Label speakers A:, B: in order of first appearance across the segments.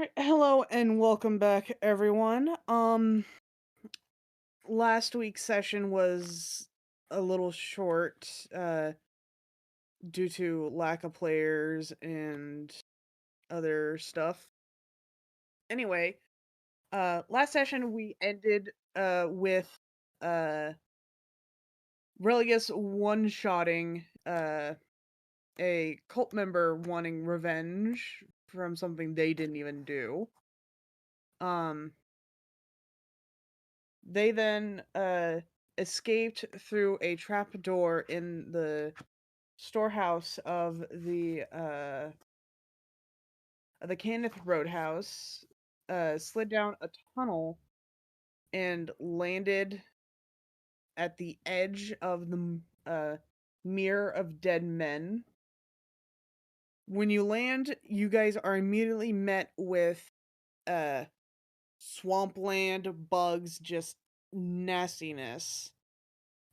A: Alright, hello and welcome back, everyone. Last week's session was a little short, due to lack of players and other stuff. Anyway, last session we ended, with, uh, Religus one-shotting, a cult member wanting revenge from something they didn't even do. They then escaped through a trap door in the storehouse of the Kenneth Roadhouse, slid down a tunnel, and landed at the edge of the Mirror of Dead Men. When you land, you guys are immediately met with swampland bugs, just nastiness.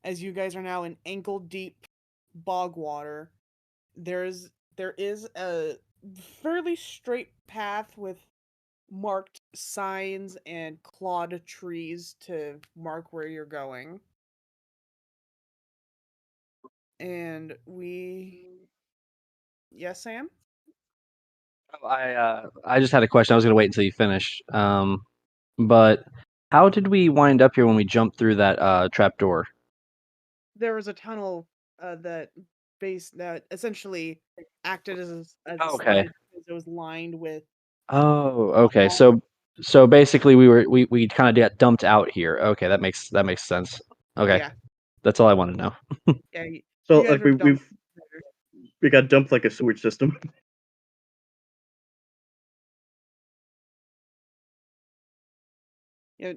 A: As you guys are now in ankle-deep bog water, there is a fairly straight path with marked signs and clawed trees to mark where you're going. And yes, Sam?
B: I just had a question. I was gonna wait until you finish. But how did we wind up here when we jumped through that trap door?
A: There was a tunnel that essentially acted as a
B: Oh, okay.
A: slide because it was lined with
B: Oh, okay. So basically, we kind of got dumped out here. Okay, that makes sense. Okay,
A: yeah.
B: that's all I want to know.
A: Yeah, you
C: So
A: guys
C: like
A: were dumped there.
C: we got dumped like a sewage system.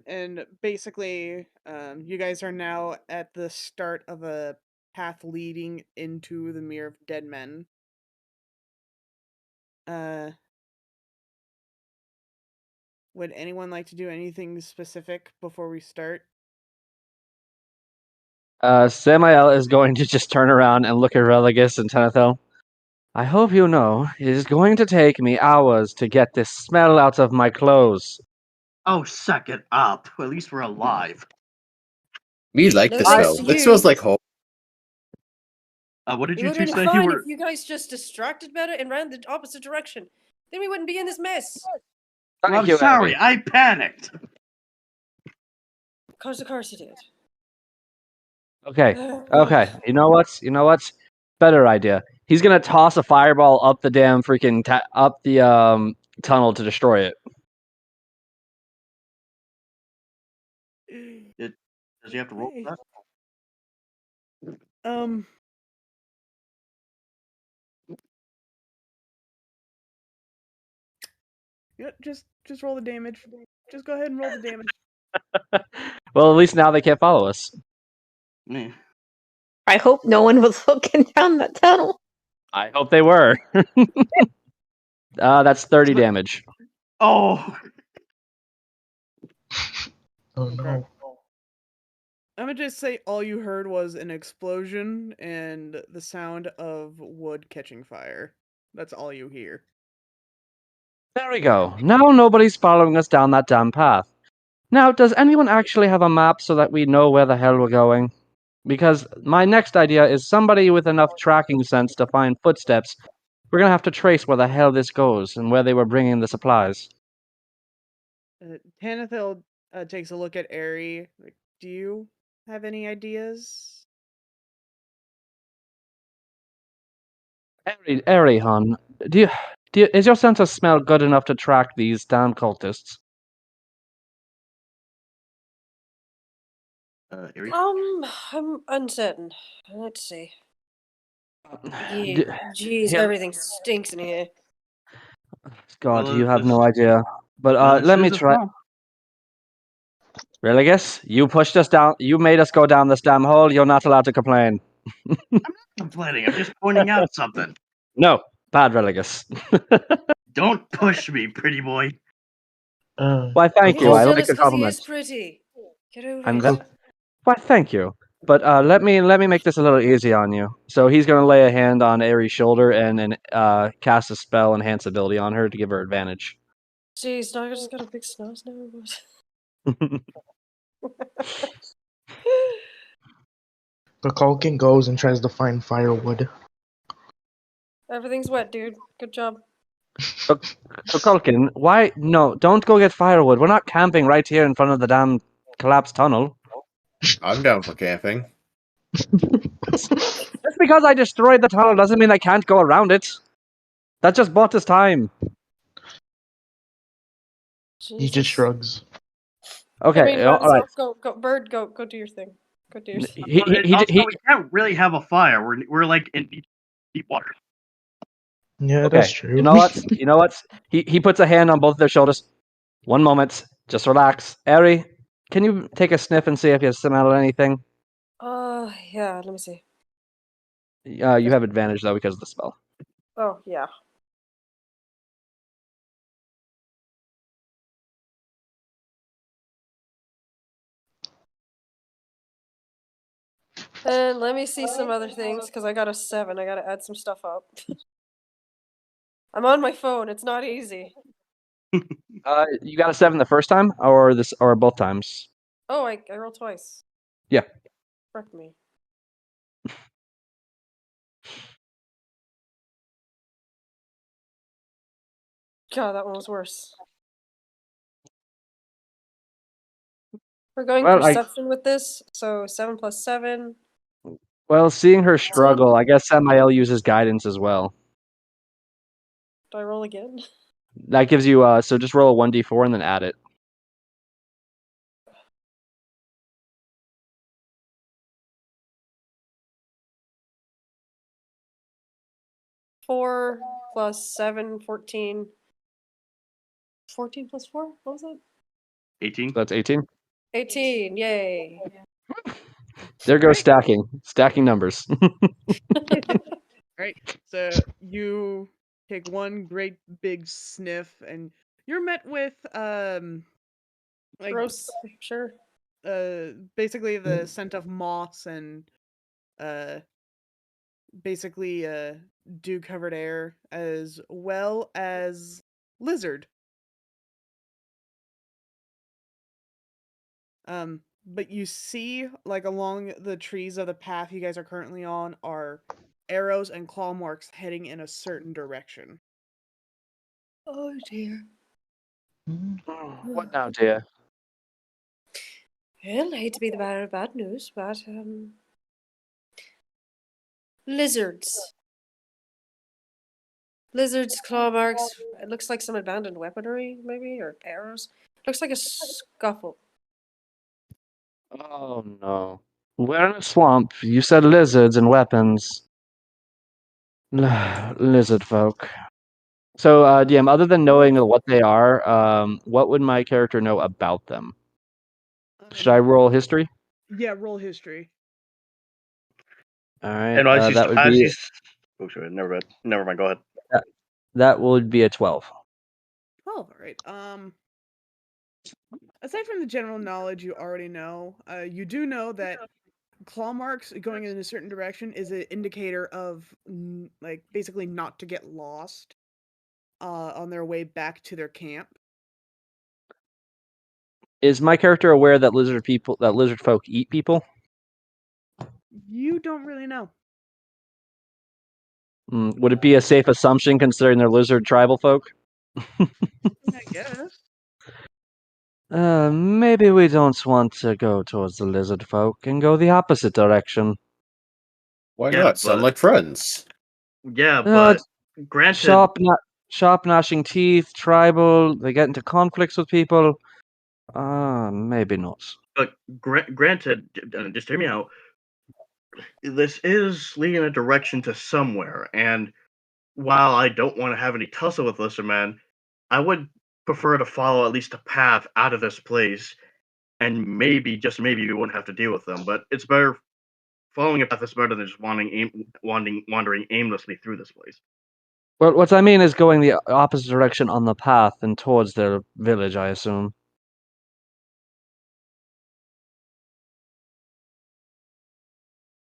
A: And basically, you guys are now at the start of a path leading into the Mirror of Dead Men. Uh, would anyone like to do anything specific before we start?
B: Samael is going to just turn around and look at Religus and Tenethel. I hope you know it is going to take me hours to get this smell out of my clothes.
C: Oh, suck it up. At least we're alive.
D: We like
E: No
D: the
E: thanks
D: smell.
E: to
D: It smells
E: you.
D: like home.
C: What did
E: We
C: you
E: would
C: two
E: have been
C: say?
E: fine
C: You were
E: if you guys just distracted better and ran the opposite direction. Then we wouldn't be in this mess.
C: Well, I'm
B: Thank you,
C: sorry,
B: Abby.
C: I panicked.
E: Of course you did.
B: Okay, okay. You know what? Better idea. He's gonna toss a fireball up the damn freaking up the tunnel to destroy it.
C: Does he have to roll
A: Hey.
C: for that?
A: Yeah, just roll the damage. Just go ahead and roll the damage.
B: Well, at least now they can't follow us.
C: Yeah.
F: I hope no one was looking down the tunnel.
B: I hope they were. That's 30 damage.
C: Oh.
D: Oh
A: no. I'm gonna just say all you heard was an explosion and the sound of wood catching fire. That's all you hear.
B: There we go. Now nobody's following us down that damn path. Now, does anyone actually have a map so that we know where the hell we're going? Because my next idea is somebody with enough tracking sense to find footsteps. We're gonna have to trace where the hell this goes and where they were bringing the supplies.
A: Tanithil takes a look at Aerie. Like, do you have any ideas?
B: Eri, hon, is your sense of smell good enough to track these damn cultists?
C: Aerie?
E: I'm uncertain. Let's see.
B: D-
E: Jeez,
B: yeah.
E: everything stinks in here.
B: God,
C: Well,
B: you have
C: this-
B: no idea. But
C: This
B: let me
C: is a
B: try.
C: swamp.
B: Religus, you pushed us down. You made us go down this damn hole. You're not allowed to complain.
C: I'm not complaining. I'm just pointing out something.
B: No, bad Religus.
C: Don't push me, pretty boy.
B: Why, thank
E: He's
B: you. I
E: jealous
B: like the
E: because he
B: compliment.
E: is pretty. Get over
B: I'm
E: it.
B: Why, thank you. But let me make this a little easy on you. So he's gonna lay a hand on Aerie's shoulder and cast a spell enhance ability on her to give her advantage.
E: Jeez, now I just got a big snoz now.
G: The Culkin goes and tries to find firewood.
E: Everything's wet, dude. Good job.
B: So, Culkin, why? No, don't go get firewood. We're not camping right here in front of the damn collapsed tunnel.
D: I'm down for camping.
B: Just because I destroyed the tunnel doesn't mean I can't go around it. That just bought us time.
G: He just shrugs.
B: Okay,
E: I mean,
B: all right.
E: go, Bird, go do your thing. Go do your thing.
C: We can't really have a fire. We're like in deep water.
G: Yeah,
B: Okay,
G: that's true.
B: you know what? You know what? He puts a hand on both their shoulders. One moment, just relax. Eri, can you take a sniff and see if you smell anything?
E: Yeah. Let me see.
B: You have advantage though because of the spell.
E: Oh yeah. And let me see some other things because I got a 7. I gotta add some stuff up. I'm on my phone. It's not easy.
B: You got a 7 the first time, or both times?
E: Oh, I rolled twice.
B: Yeah.
E: Frick me. God, that one was worse. We're going perception with this, so 7 plus 7.
B: Well, seeing her struggle, I guess Samael uses guidance as well.
E: Do I roll again?
B: That gives you so just roll a 1d4 and then add it.
E: Four plus 7, 14. 14 plus 4? What was it?
C: 18.
B: So that's 18.
E: 18, yay.
B: There goes stacking numbers.
A: Right. So you take one great big sniff, and you're met with like
E: Gross, sure.
A: basically the scent of moss and basically dew covered air, as well as lizard. But you see, like, along the trees of the path you guys are currently on are arrows and claw marks heading in a certain direction.
E: Oh dear.
B: What now, dear?
E: Well, I hate to be the bearer of bad news, but lizards. Lizards, claw marks. It looks like some abandoned weaponry, maybe, or arrows. Looks like a scuffle.
B: Oh no. We're in a swamp. You said lizards and weapons. Lizard folk. So, DM, other than knowing what they are, what would my character know about them? Should I roll history?
A: Yeah, roll history.
B: All right.
C: And
B: That would be.
C: Oh, sorry, never mind. Go ahead.
B: That would be a 12.
A: 12, alright. Aside from the general knowledge you already know, you do know that claw marks going in a certain direction is an indicator of, like, basically not to get lost on their way back to their camp.
B: Is my character aware that lizard folk eat people?
A: You don't really know.
B: Would it be a safe assumption considering they're lizard tribal folk?
A: I guess.
B: Maybe we don't want to go towards the lizard folk and go the opposite direction.
D: Why not? Sound like friends.
C: Yeah, but granted,
B: sharp gnashing teeth, tribal, they get into conflicts with people. Maybe not.
C: But granted, just hear me out. This is leading a direction to somewhere, and while I don't want to have any tussle with Listerman, I would prefer to follow at least a path out of this place, and maybe, just maybe, we won't have to deal with them. But it's better following a path is better than just wandering aimlessly through this place.
B: Well, what I mean is going the opposite direction on the path and towards their village, I assume.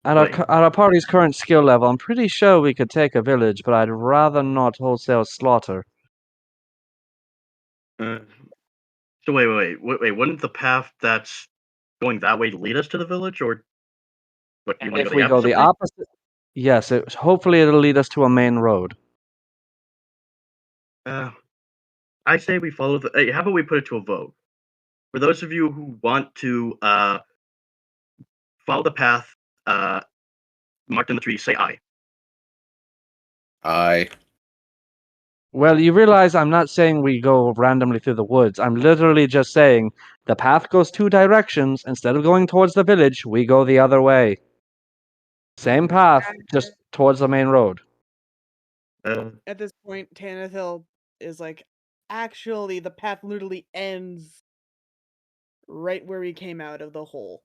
B: At our party's current skill level, I'm pretty sure we could take a village, but I'd rather not wholesale slaughter.
C: Uh, so wait. Wouldn't the path that's going that way lead us to the village, or what? You want to
B: If
C: go
B: we
C: the
B: go
C: opposite
B: the
C: way?
B: opposite, yes, hopefully it'll lead us to a main road.
C: I say we follow the. Hey, how about we put it to a vote? For those of you who want to follow the path marked in the tree, say aye.
D: Aye.
B: Well, you realize I'm not saying we go randomly through the woods. I'm literally just saying the path goes two directions. Instead of going towards the village, we go the other way. Same path, just towards the main road.
A: At this point, Tanithil is like, actually, the path literally ends right where we came out of the hole.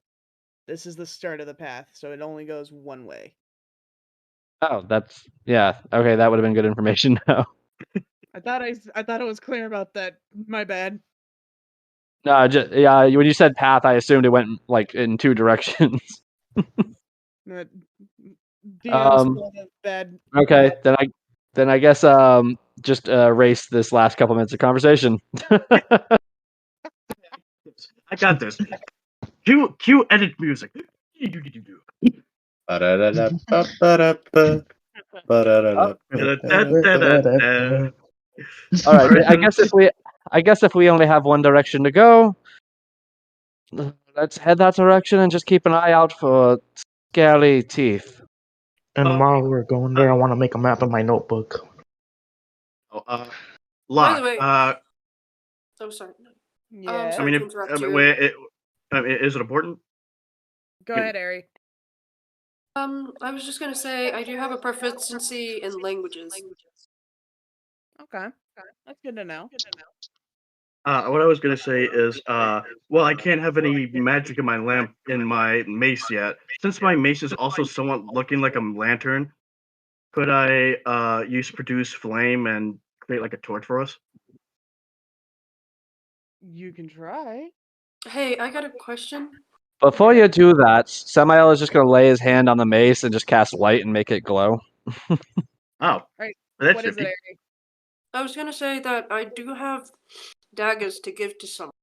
A: This is the start of the path, so it only goes one way.
B: Oh, yeah. Okay, that would have been good information now.
A: I thought it was clear about that. My bad.
B: No, when you said path, I assumed it went like in two directions.
A: DM's bad.
B: Okay, then I guess just erase this last couple minutes of conversation.
C: I got this. Cue edit music.
B: All right, I guess if we only have one direction to go, let's head that direction and just keep an eye out for scaly teeth.
G: And while we're going there, I want to make a map in my notebook.
C: Locke.
E: By the way, oh sorry.
A: Yeah.
E: Sorry to interrupt you.
C: Is it important?
A: Go ahead, Ari.
E: I was just gonna say I do have a proficiency in languages.
A: Okay, that's good to know.
C: What I was gonna say is, well, I can't have any magic in my lamp in my mace yet. Since my mace is also somewhat looking like a lantern, could I use produce flame and create like a torch for us?
A: You can try.
E: Hey, I got a question.
B: Before you do that, Samael is just going to lay his hand on the mace and just cast light and make it glow.
C: Oh,
A: right.
C: That's
A: what is it,
C: nifty.
A: Ari?
E: I was gonna say that I do have daggers to give to someone.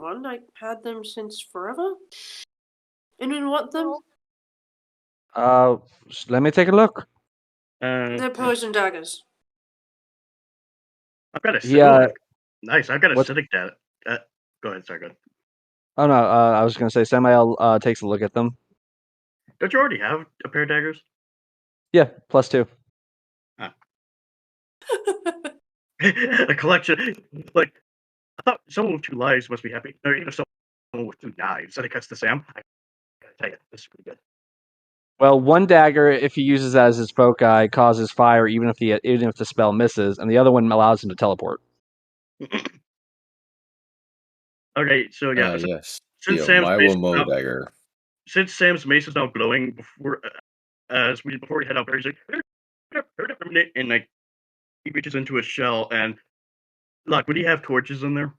E: I had them since forever. Anyone want them?
B: Let me take a look.
E: They're poison daggers.
C: I've got a
B: Yeah.
C: Nice. I've got a
B: What?
C: acidic dagger. Go ahead. Sorry, go ahead.
B: Oh no, I was going to say Samael takes a look at them.
C: Don't you already have a pair of daggers?
B: Yeah, +2.
C: A collection. Like, I thought someone with 2 lives must be happy. Or even someone with 2 knives. So he cuts to Sam. I gotta tell you, this is pretty good.
B: Well, one dagger, if he uses that as his foci, causes fire even if the spell misses, and the other one allows him to teleport.
C: Okay, so yeah.
D: Yes.
C: Since
D: dagger.
C: Since Sam's mace is now glowing before we head out, Barry's like, and like he reaches into his shell and look, would he have torches in there?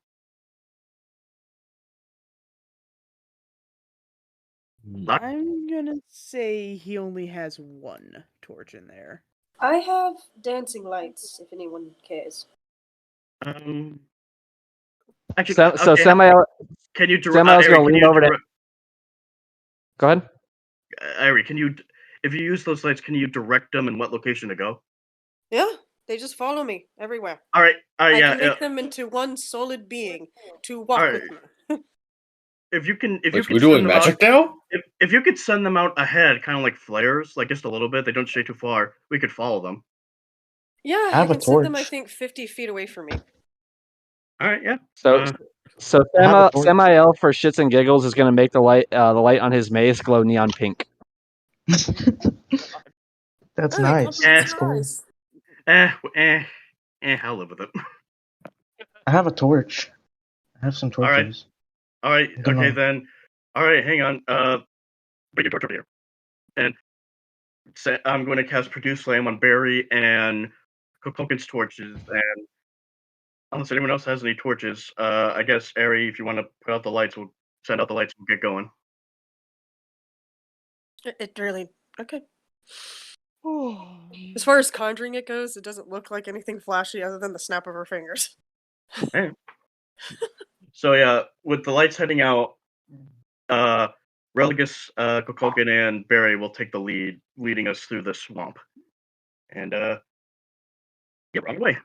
C: Lock?
A: I'm gonna say he only has one torch in there.
E: I have dancing lights, if anyone cares.
C: Actually,
B: So
C: okay,
B: Samael,
C: can you
B: Samael's going to lean over to. Go ahead.
C: Ari, if you use those lights, can you direct them in what location to go?
E: Yeah, they just follow me everywhere.
C: All right,
E: I
C: yeah.
E: can make them into one solid being to walk with me.
C: If you can,
D: We're doing magic now?
C: If you could send them out ahead, kind of like flares, like just a little bit, they don't stray too far. We could follow them.
E: Yeah,
G: I have
E: can
G: a
E: send them. I
G: torch.
E: think 50 feet away from me.
C: All right, yeah.
B: So Samael, for shits and giggles, is going to make the light on his mace glow neon pink.
G: That's
E: Hey,
G: nice. That's cool.
C: I'll live with it.
G: I have a torch. I have some torches.
C: All right. Okay, then. All right, hang on. Bring your torch over here. And I'm going to cast Produce Flame on Barry and Kokokin's torches. And unless anyone else has any torches, I guess, Ari, if you want to put out the lights, we'll send out the lights. We'll get going.
E: It really... Okay. As far as conjuring it goes, it doesn't look like anything flashy other than the snap of her fingers.
C: Hey. So yeah, with the lights heading out, Religus, Kokokin, and Barry will take the lead, leading us through the swamp, and get right away.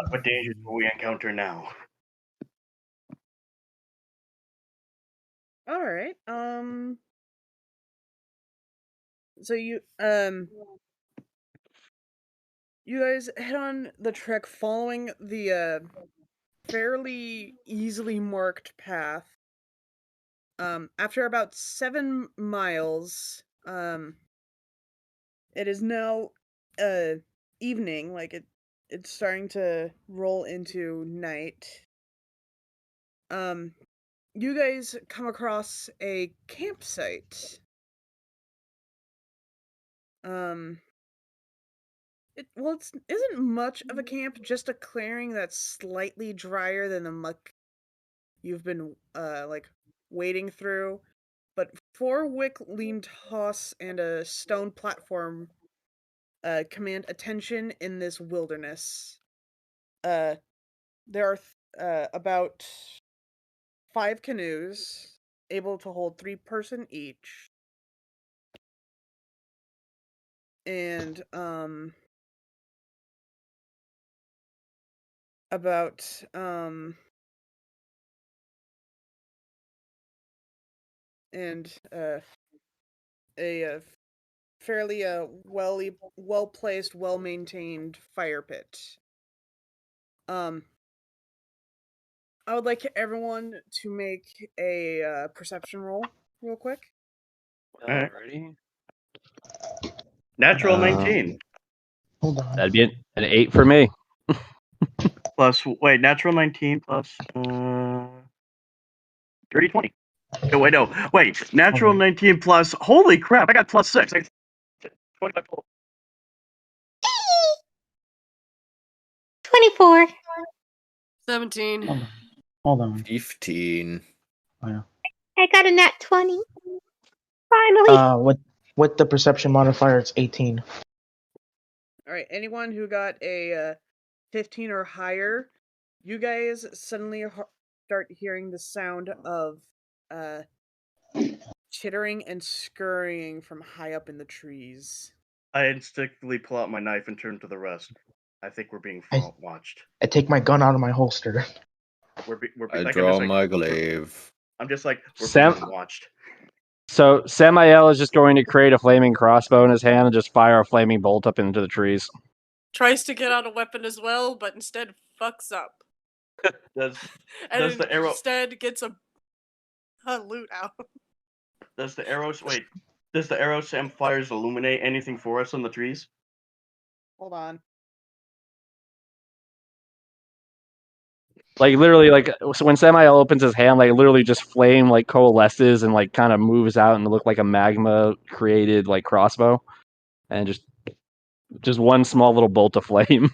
C: What dangers will we encounter now?
A: All right. So you guys head on the trek following the fairly easily marked path. After about 7 miles, it is now evening, like it's starting to roll into night. You guys come across a campsite. It isn't much of a camp, just a clearing that's slightly drier than the muck you've been wading through. But 4 wick lean toss and a stone platform command attention in this wilderness. There are about 5 canoes able to hold 3-person each. And about a fairly well placed, well maintained fire pit. I would like everyone to make a perception roll real quick.
B: Alrighty.
C: Natural 19
G: Hold on.
B: That'd be an 8 for me.
C: plus natural 19 plus dirty 20. Oh wait, no, wait, natural 19 plus. Holy crap! I got plus 6. 25 total.
F: 24.
E: 17.
G: Hold on.
D: 15.
G: Wow.
F: I got a nat 20. Finally.
G: With the perception modifier, it's 18.
A: All right, anyone who got a 15 or higher, you guys suddenly start hearing the sound of chittering and scurrying from high up in the trees.
C: I instinctively pull out my knife and turn to the rest. I think we're being watched.
G: I take my gun out of my holster.
D: I draw my glaive.
C: I'm just like, we're
B: Sam-
C: being watched.
B: So Samael is just going to create a flaming crossbow in his hand and just fire a flaming bolt up into the trees.
E: Tries to get out a weapon as well, but instead fucks up.
C: Does
E: And
C: the arrow
E: instead gets a loot out.
C: does the arrow Sam fires illuminate anything for us in the trees?
A: Hold on.
B: Like literally, like so when Samael opens his hand, like literally just flame like coalesces and like kind of moves out and look like a magma created like crossbow, and just one small little bolt of flame.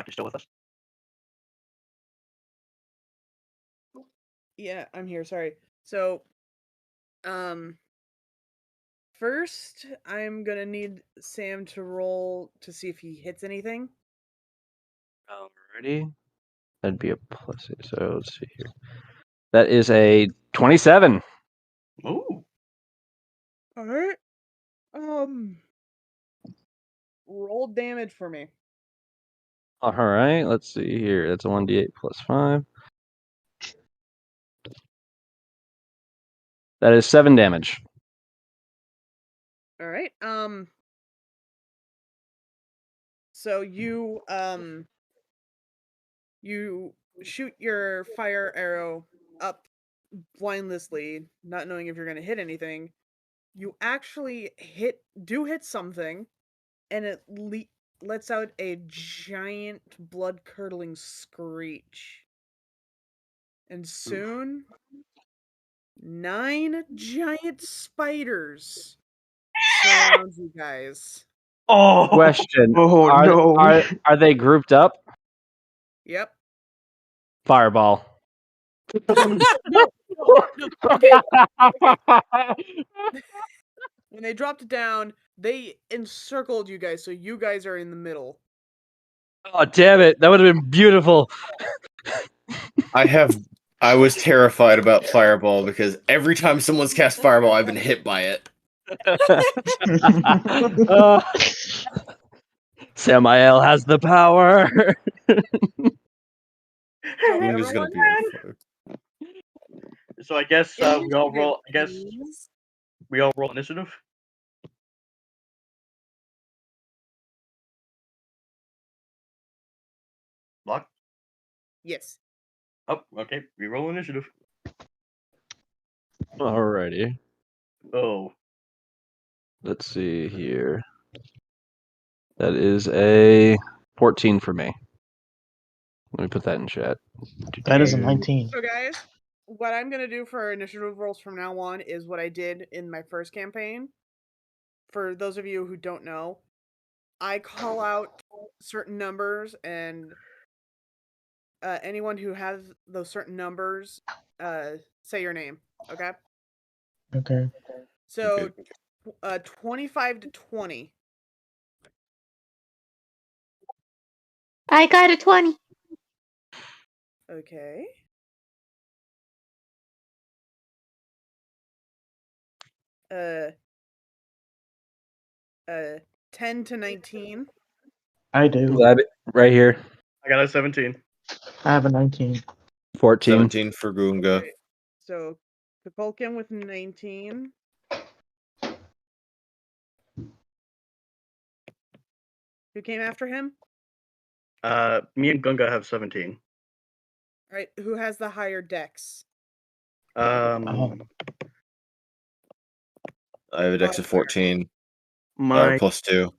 C: You're still with us?
A: Yeah, I'm here, sorry. So, first, I'm gonna need Sam to roll to see if he hits anything.
B: Alrighty, that'd be a plus. So let's see here. That is a 27.
C: Ooh.
A: Alright. Roll damage for me.
B: Alright, let's see here. That's a 1d8 plus 5. That is 7 damage.
A: Alright, so you shoot your fire arrow up blindlessly, not knowing if you're gonna hit anything. You actually hit something, and it lets out a giant blood-curdling screech. And soon, 9 giant spiders surround you guys.
C: Oh,
B: Question:
G: Oh no.
B: Are they grouped up?
A: Yep.
B: Fireball.
A: No, okay. When they dropped down, they encircled you guys, so you guys are in the middle.
B: Oh damn it! That would have been beautiful.
D: I was terrified about Fireball because every time someone's cast Fireball, I've been hit by it.
B: Samael has the power.
D: Gunga's gonna be on fire.
C: So I guess we all roll. I guess
A: Please.
C: we all roll initiative. Lock.
A: Yes.
C: Oh, okay. We roll initiative.
B: Alrighty.
C: Oh,
B: Let's see here. That is a 14 for me. Let me put that in chat.
G: That is a 19.
A: So, guys, what I'm going to do for initiative rolls from now on is what I did in my first campaign. For those of you who don't know, I call out certain numbers, and anyone who has those certain numbers, say your name, okay?
G: Okay.
A: So, 25 to 20.
F: I got a 20.
A: Okay. Uh, 10 to 19.
G: I do.
B: Right here.
C: I got a 17.
G: I have a 19.
B: 14.
D: 17 for Gunga.
A: Right. So, Kapulkin with 19. Who came after him?
C: Me and Gunga have 17.
A: All right. Who has the higher dex?
G: Oh.
D: I have a dex of 14.
C: My
D: Plus 2.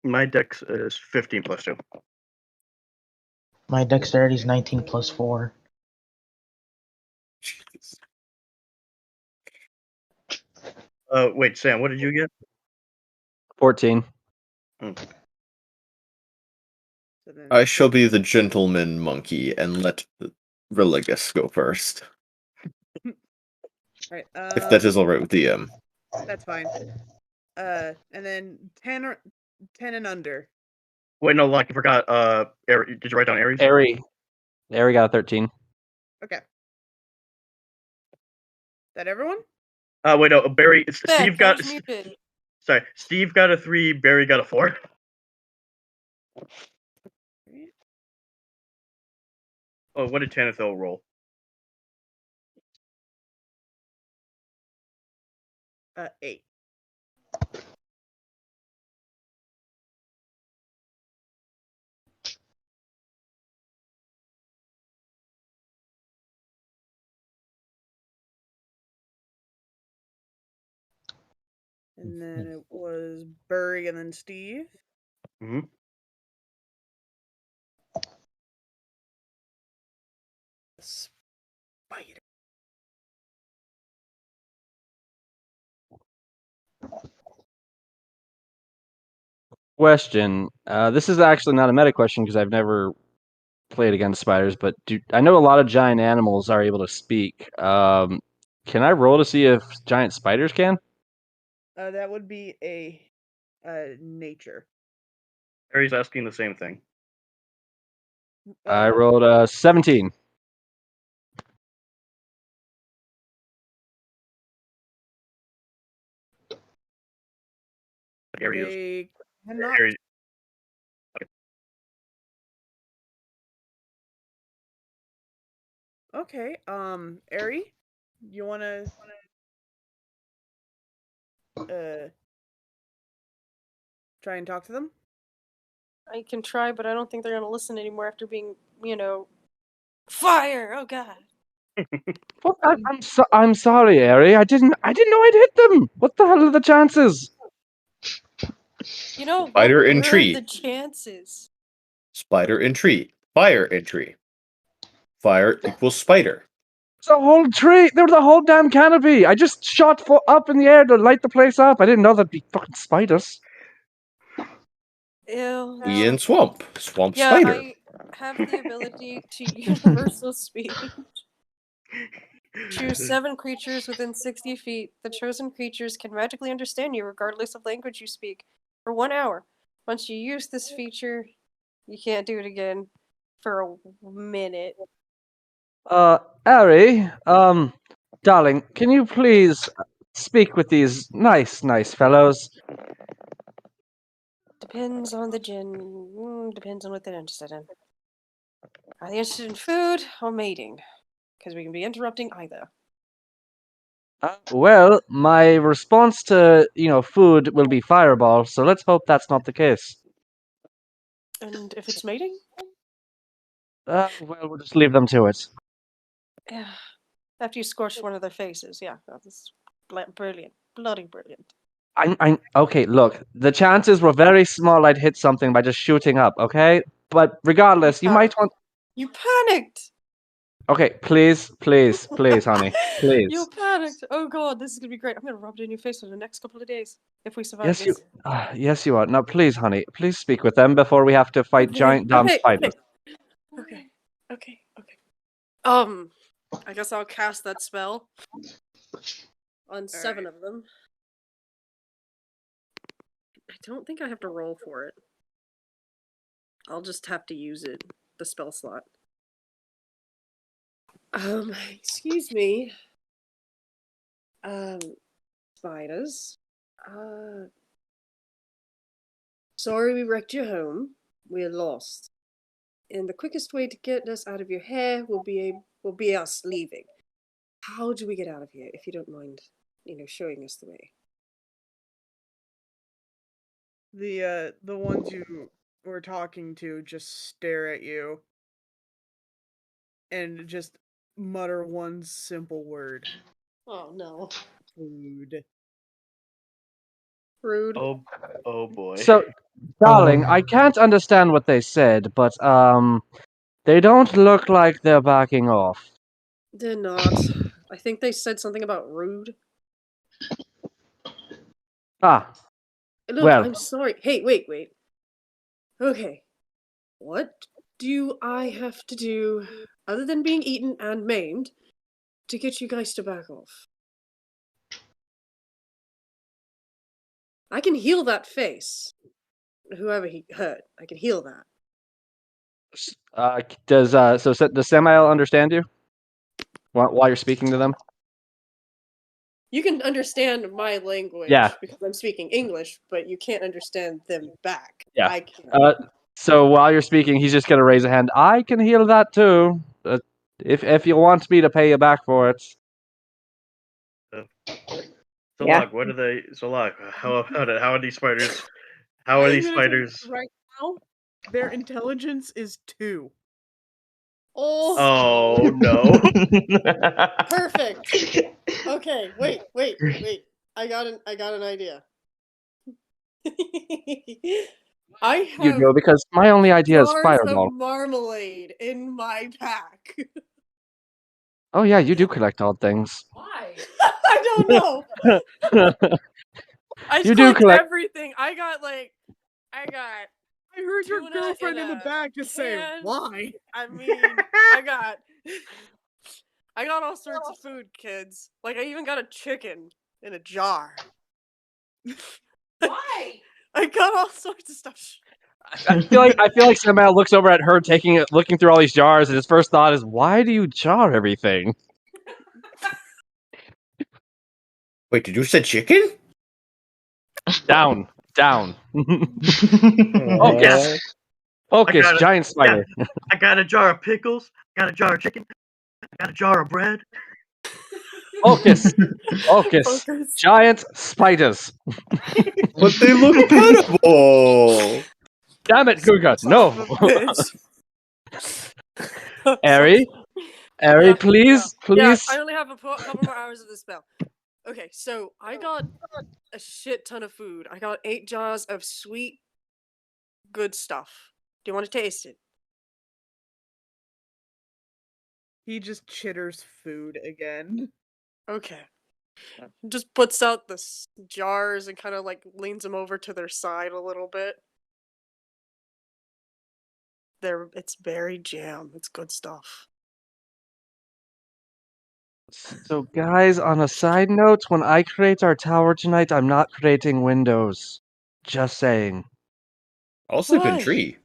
C: my dex is 15 plus 2.
G: My dexterity is 19 plus 4.
C: Wait, Sam, what did you get?
B: 14.
A: So then,
D: I shall be the gentleman monkey and let Religus go first.
A: right.
D: If that is alright with DM.
A: That's fine. And then 10 and under.
C: Wait, no, like you forgot. Did you write down Aries?
B: Airy got a 13.
A: Okay. That everyone?
C: Wait, no, Barry.
E: There,
C: Steve got.
E: Gary's muted.
C: Sorry, Steve got a 3. Barry got a 4. Oh, what did Tanithil roll?
A: 8. And then it was Burry and then Steve.
C: Mm-hmm.
A: Spider.
B: Question. This is actually not a meta question because I've never played against spiders, but I know a lot of giant animals are able to speak. Can I roll to see if giant spiders can?
A: That would be a nature.
C: Barry's asking the same thing.
B: I rolled a 17.
C: Gary is.
A: They cannot.
C: Gary,
A: Okay. Ari, you wanna try and talk to them?
E: I can try, but I don't think they're gonna listen anymore after being, fire. Oh god.
B: What? I'm sorry, Airy. I didn't know I'd hit them. What the hell are the chances?
D: Spider
E: What
D: in
E: were
D: tree.
E: the chances?
D: Spider in tree. Fire in tree. Fire equals spider.
B: There's a whole tree. There was a whole damn canopy. I just shot up in the air to light the place up. I didn't know there'd be fucking spiders.
E: Ew.
D: We in swamp. Swamp
E: Yeah,
D: spider.
E: I have the ability to universal speech. Choose 7 creatures within 60 feet. The chosen creatures can magically understand you regardless of language you speak for 1 hour. Once you use this feature, you can't do it again for a minute.
B: Ari, darling, can you please speak with these nice fellows?
E: Depends on the gin. Depends on what they're interested in. Are they interested in food or mating? Because we can be interrupting either.
B: Well, my response to, food will be fireball, so let's hope that's not the case.
E: And if it's mating?
B: Well, we'll just leave them to it.
E: Yeah. After you scorched one of their faces, yeah. That's brilliant. Bloody brilliant.
B: Okay, look, the chances were very small I'd hit something by just shooting up, okay? But regardless, you might want...
E: You panicked!
B: Okay, please, honey. Please.
E: You panicked! Oh god, this is gonna be great. I'm gonna rub it in your face for the next couple of days. If we survive this.
B: Yes, you are. Now, please, honey, please speak with them before we have to fight giant damn spiders.
E: Okay. I guess I'll cast that spell on 7 of them. I don't think I have to roll for it. I'll just have to use it, the spell slot. Excuse me. Spiders. Sorry we wrecked your home. We're lost. And the quickest way to get us out of your hair will be us leaving. How do we get out of here, if you don't mind, showing us the way?
A: The ones you were talking to just stare at you and just mutter one simple word.
E: Oh no.
A: Food.
E: Rude.
C: Oh boy.
B: So, darling, I can't understand what they said, but, they don't look like they're backing off.
E: They're not. I think they said something about rude.
B: Ah,
E: Look,
B: well.
E: I'm sorry. Hey, wait. Okay. What do I have to do, other than being eaten and maimed, to get you guys to back off? I can heal that face. Whoever he hurt, I can heal that.
B: Does Samael understand you? While you're speaking to them?
E: You can understand my language because I'm speaking English, but you can't understand them back.
B: Yeah.
E: I can.
B: So while you're speaking, he's just gonna raise a hand. I can heal that too. If you want me to pay you back for it.
C: So
F: Yeah.
C: Locke, what are they? So Locke, how are these spiders? How are these spiders?
A: Right now, their intelligence is 2.
C: Oh no!
E: Perfect. Okay, wait. I got an idea. I have
B: You do, because my only idea is
E: jars
B: fireball.
E: of marmalade in my pack.
B: Oh yeah, you do collect odd things.
E: Why? I don't know. I
B: You do collect
E: everything. I
A: heard your
E: tuna
A: girlfriend in the
E: a
A: back just say,
E: can.
A: "Why?"
E: I mean, I got all sorts of food, kids. Like, I even got a chicken in a jar. Why? I got all sorts of stuff.
B: I feel like Samael looks over at her, looking through all these jars, and his first thought is, "Why do you jar everything?"
D: Wait, did you say chicken?
B: Down. Focus, giant spider.
C: I got a jar of pickles. Got a jar of chicken. Got a jar of bread.
B: Focus, giant spiders.
D: But they look edible.
B: Damn it, Guga, no. Ari, please.
E: Yeah, I only have a couple more hours of the spell. Okay, so I got a shit ton of food. I got 8 jars of sweet, good stuff. Do you want to taste it?
A: He just chitters food again.
E: Okay. Just puts out the jars and kind of like leans them over to their side a little bit. It's berry jam. It's good stuff.
B: So, guys, on a side note, when I create our tower tonight, I'm not creating windows. Just saying.
D: I'll sleep in
E: Why?
D: tree.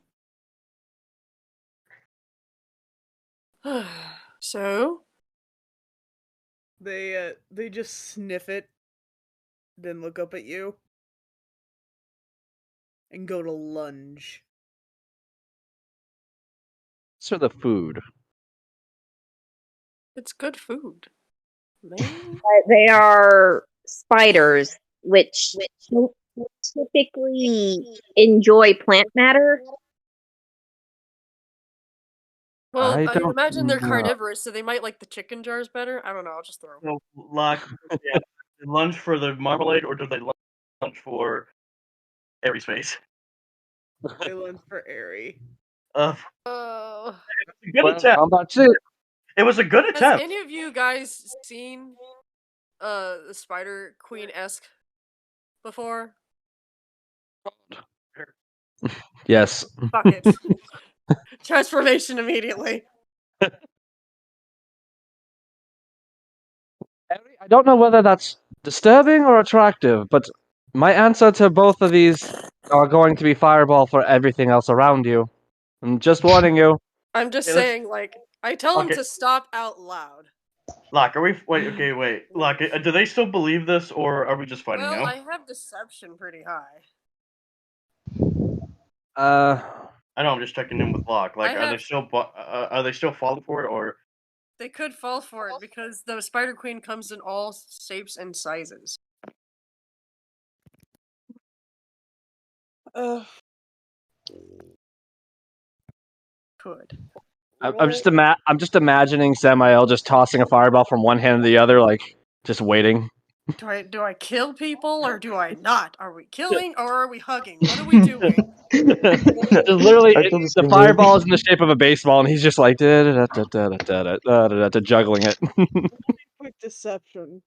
E: So?
A: They just sniff it, then look up at you, and go to lunge.
B: It's for the food.
E: It's good food. Man.
F: They are spiders, which don't typically enjoy plant matter.
E: Well,
B: I
E: I
B: don't
E: imagine they're
B: know.
E: carnivorous, so they might like the chicken jars better. I don't know. I'll just throw.
C: So, Locke, yeah, they lunge for the marmalade, or do they lunge for Aries face?
A: They lunge for Airy.
C: Uh,
E: Uh,
C: good
B: Well,
C: attempt.
B: how about it?
C: It was a good
E: has
C: attempt.
E: any of you guys seen the Spider Queen-esque before?
B: Yes.
E: Fuck it. Transformation immediately.
B: I don't know whether that's disturbing or attractive, but my answer to both of these are going to be fireball for everything else around you. I'm just warning you.
E: I'm just
C: Okay, let's-
E: saying, like, I tell them
C: Okay.
E: to stop out loud.
C: Locke, are we? Wait. Locke, do they still believe this, or are we just fighting
E: Well,
C: now?
E: I have deception pretty high.
C: I know. I'm just checking in with Locke. Like,
E: I
C: are
E: have-
C: they still falling for it, or?
E: They could fall for it because the Spider Queen comes in all shapes and sizes. Could.
B: I'm just imagining Samael just tossing a fireball from one hand to the other, like just waiting.
E: Do I kill people or do I not? Are we killing or are we hugging? What are we doing?
B: Just literally,
G: I thought this
B: the
G: was
B: fireball is in the shape of a baseball, and he's just like juggling it.
A: Quick deception.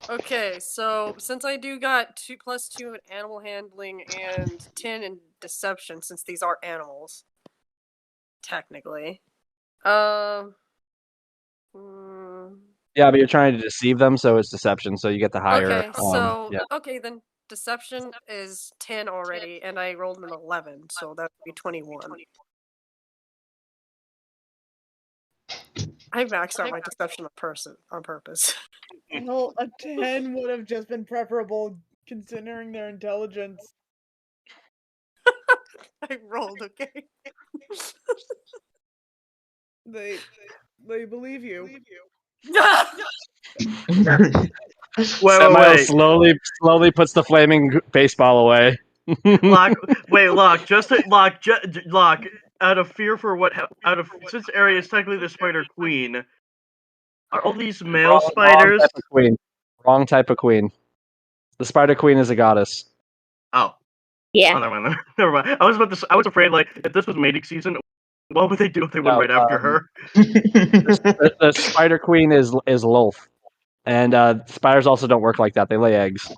E: Okay, so since I do got 2+2 in animal handling and 10 in deception, since these are animals, technically. Hmm.
B: Yeah, but you're trying to deceive them, so it's deception. So you get the higher.
E: Okay, so
B: yeah.
E: okay then. Deception is 10 already, and I rolled an 11, so that would be 21. I maxed out my deception on purpose.
A: Well, a 10 would have just been preferable considering their intelligence.
E: I rolled, okay?
A: They believe you.
B: Samael
C: Wait.
B: slowly puts the flaming baseball away.
C: Locke, Locke. Out of fear for since Aerie is technically the Spider Queen, are all these male spiders?
B: Wrong type of queen. Wrong type of queen. The Spider Queen is a goddess.
C: Oh,
F: Yeah.
C: never mind. Never mind. I was afraid, like, if this was mating season, what would they do if they went
B: No,
C: right after her?
B: The Spider Queen is Lolth, and spiders also don't work like that. They lay eggs.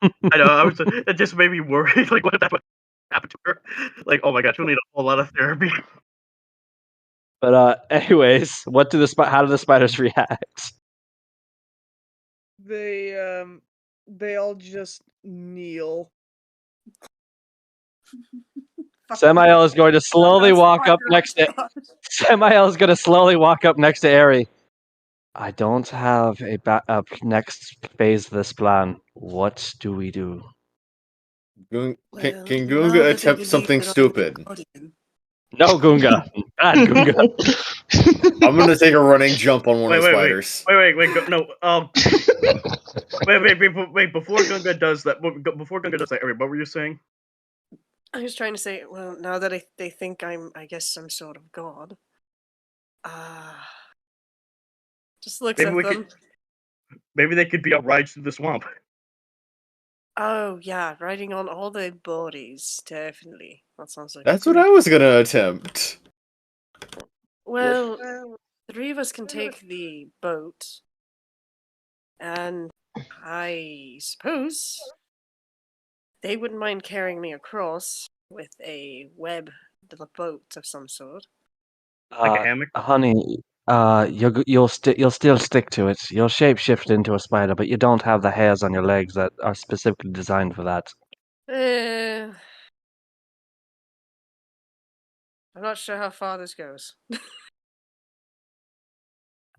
C: I know. It just made me worried. Like, what if that's what happened to her? Like, oh my god, she'll need a whole lot of therapy.
B: But anyways, how do the spiders react?
A: They all just kneel.
B: Samael is going to slowly walk up next to. Samael is going to slowly walk up next to Aerie. I don't have a next phase of this plan. What do we do?
D: Can
E: Well,
D: Gunga
E: now that
D: attempt
E: you
D: something
E: believe that I'm
D: stupid?
E: guardian.
B: No, Gunga. Bad Gunga.
D: I'm gonna take a running jump on one of the
C: Wait,
D: spiders.
C: no. Wait. Before Gunga does that, Aerie, what were you saying?
E: I was trying to say, well, now that they think I guess, some sort of god. Just looks at them.
C: Maybe they could be a ride through the swamp.
E: Oh, yeah, riding on all the bodies, definitely. That sounds like
D: That's what I was gonna attempt.
E: Well, 3 of us can take the boat, and I suppose they wouldn't mind carrying me across with a web boat of some sort.
C: Like a hammock?
B: Honey, you'll still stick to it. You'll shapeshift into a spider, but you don't have the hairs on your legs that are specifically designed for that.
E: I'm not sure how far this goes.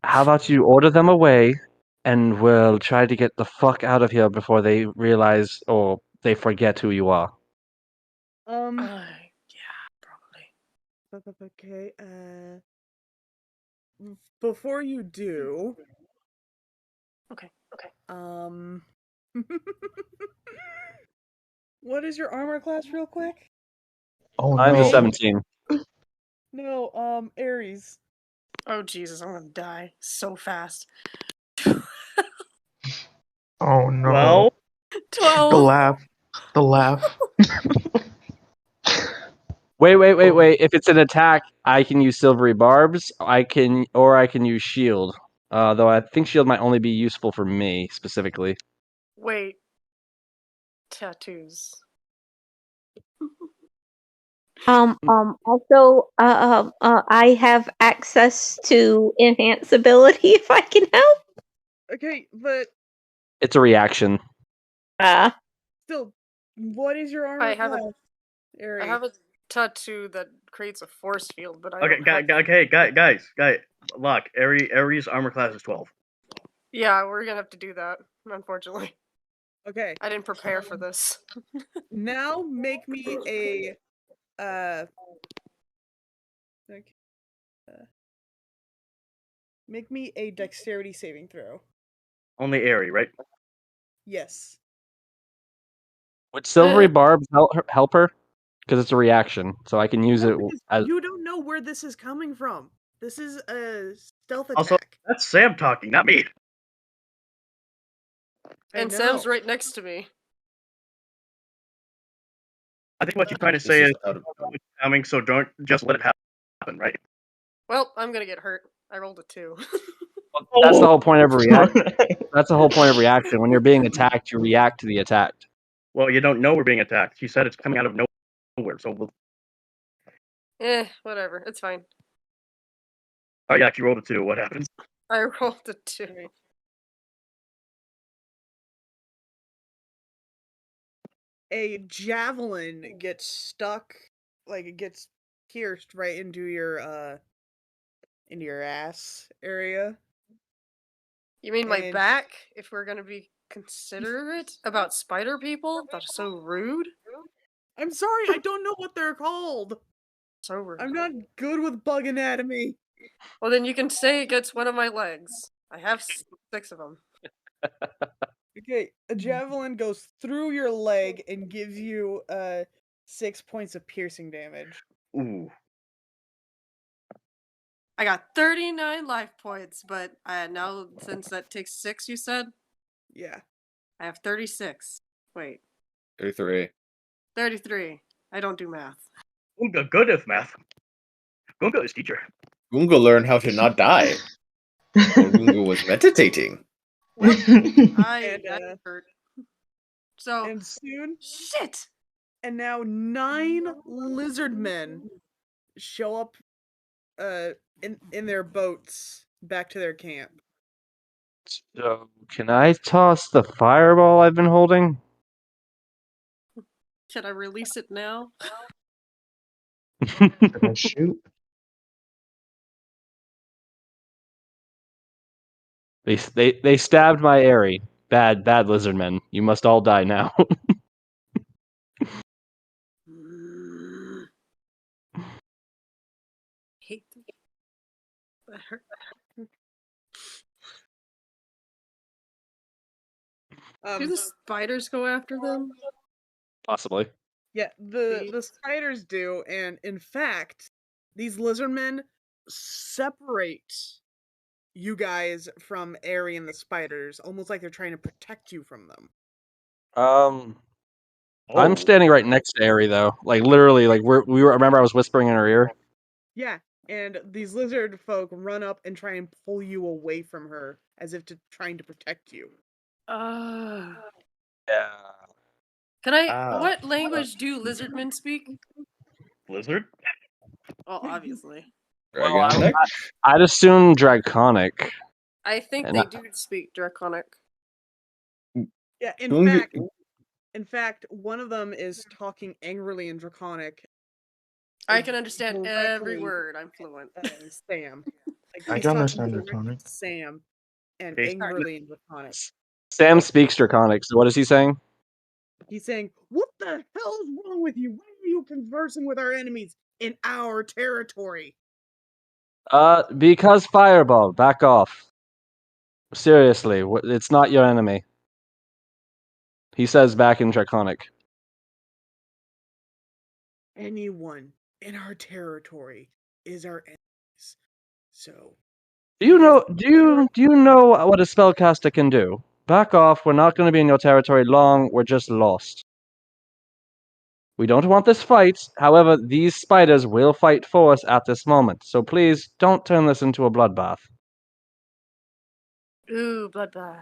B: How about you order them away, and we'll try to get the fuck out of here before they realize or they forget who you are.
E: Yeah, probably.
A: Okay, before you do...
E: Okay.
A: What is your armor class real quick?
G: Oh
B: I'm
G: no.
B: 17.
A: No, Aries.
E: Oh Jesus, I'm gonna die so fast.
G: Oh no.
C: Well,
E: 12.
G: The laugh. The laugh.
B: Wait. If it's an attack, I can use silvery barbs. I can use shield. Though I think shield might only be useful for me specifically.
E: Wait. Tattoos.
F: Also, I have access to enhance ability if I can help.
A: Okay, but
B: It's a reaction.
A: still, what is your armor
E: I have
A: class,
E: I
A: Aries?
E: have a tattoo that creates a force field, but I
C: okay,
E: don't have...
C: guys, look, Aries armor class is 12.
E: Yeah, we're gonna have to do that, unfortunately.
A: Okay,
E: I didn't prepare for this.
A: now make me a make me a dexterity saving throw.
C: Only Aerie, right?
A: Yes.
B: Would silvery barbs help her? Because it's a reaction, so I can use
A: No,
B: it
A: because
B: as.
A: you don't know where this is coming from. This is a stealth attack.
C: Also, that's Sam talking, not me.
E: And Sam's right next to me.
C: I think what you're trying to
D: This
C: say
D: is
C: is
D: out of
C: it's coming, so don't just let it happen, right?
E: Well, I'm gonna get hurt. I rolled a 2.
B: That's the whole point of reaction. That's the whole point of reaction. When you're being attacked, you react to the attacked.
C: Well, you don't know we're being attacked. She said it's coming out of nowhere, so we'll...
E: Whatever. It's fine.
C: Oh yeah, you rolled a 2. What happens?
E: I rolled a 2.
A: A javelin gets stuck, like it gets pierced right into your ass area.
E: You mean my
A: And-
E: back? If we're gonna be considerate about spider people? That's so rude.
A: I'm sorry, I don't know what they're called.
E: So rude.
A: I'm not good with bug anatomy.
E: Well, then you can say it gets one of my legs. I have 6 of them.
A: Okay, a javelin goes through your leg and gives you 6 points of piercing damage.
C: Ooh.
E: I got 39 life points, but now since that takes 6, you said?
A: Yeah.
E: I have 36. Wait.
D: 33.
E: 33. I don't do math.
C: Gunga good at math. Gunga is teacher.
D: Gunga learned how to not die. While Gunga was meditating.
E: Well,
A: And,
E: I hurt. So,
A: and soon,
E: shit!
A: and now 9 lizard men show up in their boats back to their camp.
B: So, can I toss the fireball I've been holding?
E: Can I release it now?
G: Can I shoot?
B: They stabbed my Airy. Bad lizard men. You must all die now.
E: Hate them. That hurt. Do the spiders go after them?
B: Possibly.
A: Yeah, the spiders do, and in fact, these lizard men separate you guys from Airy and the spiders, almost like they're trying to protect you from them.
C: Oh.
B: I'm standing right next to Airy though. Like literally, like we were. Remember, I was whispering in her ear.
A: Yeah, and these lizard folk run up and try and pull you away from her as if trying to protect you.
E: Yeah.
B: Yeah.
E: Can I?
D: Ah.
E: What language do lizardmen speak?
C: Lizard?
E: Oh, obviously.
D: Dragonic?
B: I'd assume Draconic.
E: I think
B: And
E: they do speak Draconic.
A: Yeah,
D: Gunga-
A: in fact, one of them is talking angrily in Draconic.
E: I can understand every
A: directly
E: word. I'm fluent.
A: Sam. Like,
G: I
A: he's
G: can
A: talking
G: understand
A: directly
G: Draconic.
A: to Sam and
C: Hey,
A: angrily in Draconic.
B: Sam speaks Draconic, so what is he saying?
A: He's saying, "What the hell is wrong with you? Why are you conversing with our enemies in our territory?"
B: Because Fireball, back off. Seriously, it's not your enemy. He says back in Draconic.
A: Anyone in our territory is our enemies. So,
B: Do you know what a spellcaster can do? Back off, we're not going to be in your territory long, we're just lost. We don't want this fight, however, these spiders will fight for us at this moment, so please don't turn this into a bloodbath.
E: Ooh, bloodbath.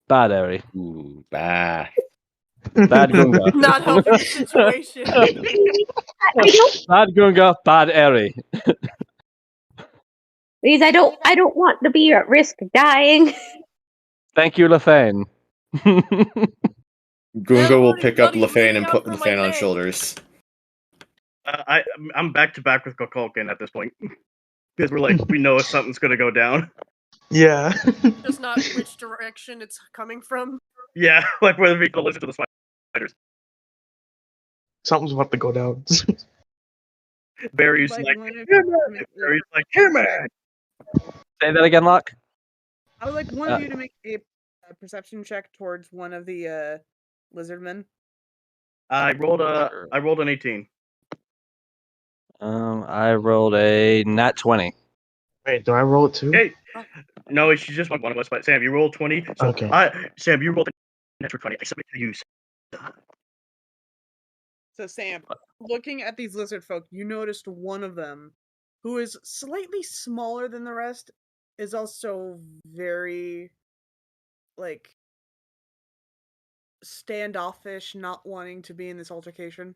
B: Bad Eri.
D: Ooh, bah.
B: Bad Gunga.
E: Not helping the situation.
F: I don't,
B: Bad Gunga, bad Eri.
F: because I don't want to be at risk of dying.
B: Thank you, Lethane.
D: Gunga will pick up
E: Bloody
D: Lefane
E: bleeding
D: and
E: out
D: put
E: from my
D: Lefane on
E: leg.
D: shoulders.
C: I'm back to back with Kokolkin at this point. Because we're like, we know something's gonna go down.
G: Yeah.
E: Just not which direction it's coming from.
C: Yeah, like whether we can listen to the spiders.
G: Something's about to go down.
C: Barry's
A: Like,
C: like,
A: one of
C: "Yeah,
A: you
C: man."
A: to make a
C: Barry's like, "Yeah, man."
B: Say that again, Locke.
A: I would like one of you to make a perception check towards one of the lizardmen.
C: I rolled an 18.
B: I rolled a nat 20.
G: Wait, do I roll it too?
C: Hey, no, she just won one of us. But Sam, you rolled 20. So
G: Okay.
C: Sam, you rolled a natural 20. I submit to you.
A: So, Sam, looking at these lizard folk, you noticed one of them, who is slightly smaller than the rest, is also very, like, standoffish, not wanting to be in this altercation.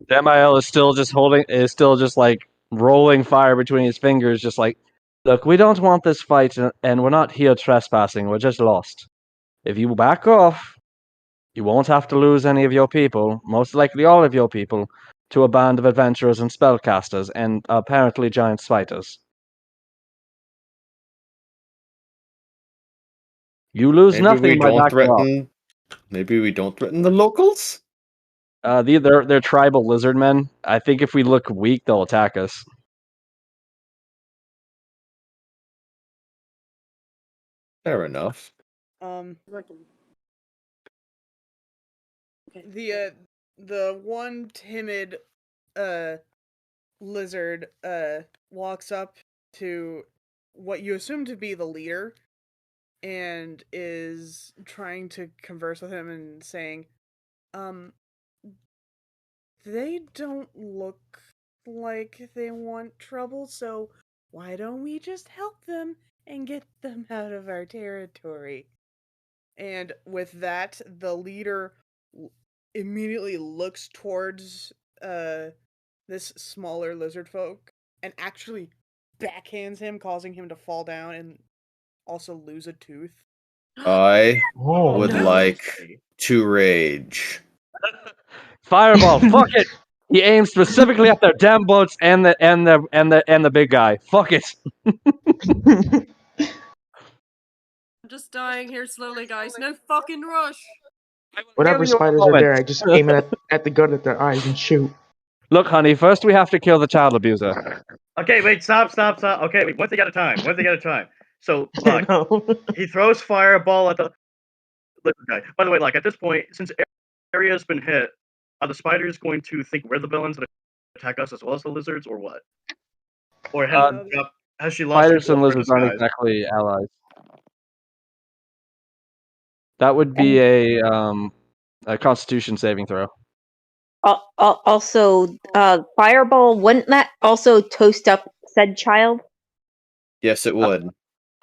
B: Damael is still just like rolling fire between his fingers, just like, look, we don't want this fight, and we're not here trespassing, we're just lost. If you back off, you won't have to lose any of your people, most likely all of your people, to a band of adventurers and spellcasters, and apparently giant spiders. You lose
D: Maybe we
B: nothing by
D: don't
B: backing off.
D: threaten. Maybe we don't threaten the locals.
B: They're tribal lizard men. I think if we look weak, they'll attack us.
D: Fair enough.
A: The one timid lizard walks up to what you assume to be the leader and is trying to converse with him and saying, they don't look like they want trouble, so why don't we just help them and get them out of our territory? And with that, the leader immediately looks towards this smaller lizard folk and actually backhands him, causing him to fall down and also lose a tooth.
D: I
G: Oh,
D: would
E: no.
D: like to rage.
B: Fireball, fuck it. He aims specifically at their damn boats and the big guy. Fuck it.
E: I'm just dying here slowly, guys. No fucking rush.
G: Whatever spiders are there, I just aim it at the gun at their eyes and shoot.
B: Look, honey, first we have to kill the child abuser.
C: Okay, wait, stop. Okay, wait, one thing at a time. So,
G: I
C: like,
G: know.
C: he throws fireball at the lizard guy. By the way, like, at this point, since area's been hit, are the spiders going to think we're the villains and attack us as well as the lizards, or what? Or has she lost
B: Spiders and
C: her
B: lizards aren't
C: disguise?
B: exactly allies. That would be a Constitution saving throw.
F: Also, fireball, wouldn't that also toast up said child?
D: Yes, it would.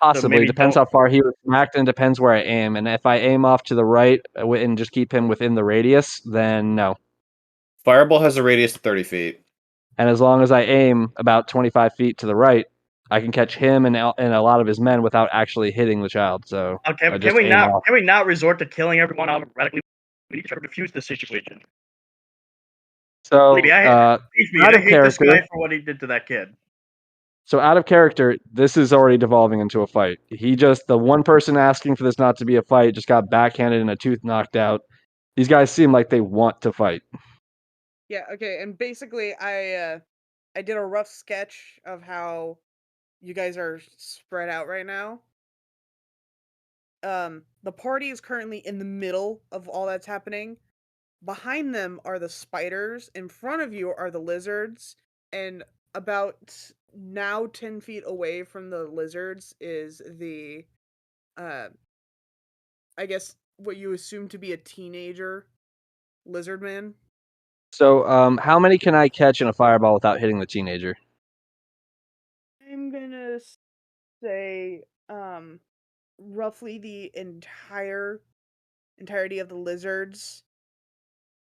B: Possibly.
C: maybe
B: Depends
C: don't-
B: how far he was smacked and depends where I aim. And if I aim off to the right and just keep him within the radius, then no.
D: Fireball has a radius of 30 feet.
B: And as long as I aim about 25 feet to the right, I can catch him and a lot of his men without actually hitting the child. So
C: Okay,
B: I
C: can
B: just
C: we
B: aim
C: not
B: off.
C: can we not resort to killing everyone automatically? We need to try to defuse the situation.
B: So
C: Maybe
B: out
C: I
B: of
C: hate this
B: character.
C: guy for what he did to that kid.
B: So out of character, this is already devolving into a fight. The one person asking for this not to be a fight just got backhanded and a tooth knocked out. These guys seem like they want to fight.
A: Yeah, okay, and basically I did a rough sketch of how you guys are spread out right now. The party is currently in the middle of all that's happening. Behind them are the spiders, in front of you are the lizards, and about now 10 feet away from the lizards is the I guess what you assume to be a teenager lizard man.
B: So how many can I catch in a fireball without hitting the teenager?
A: I'm gonna say roughly the entirety of the lizards,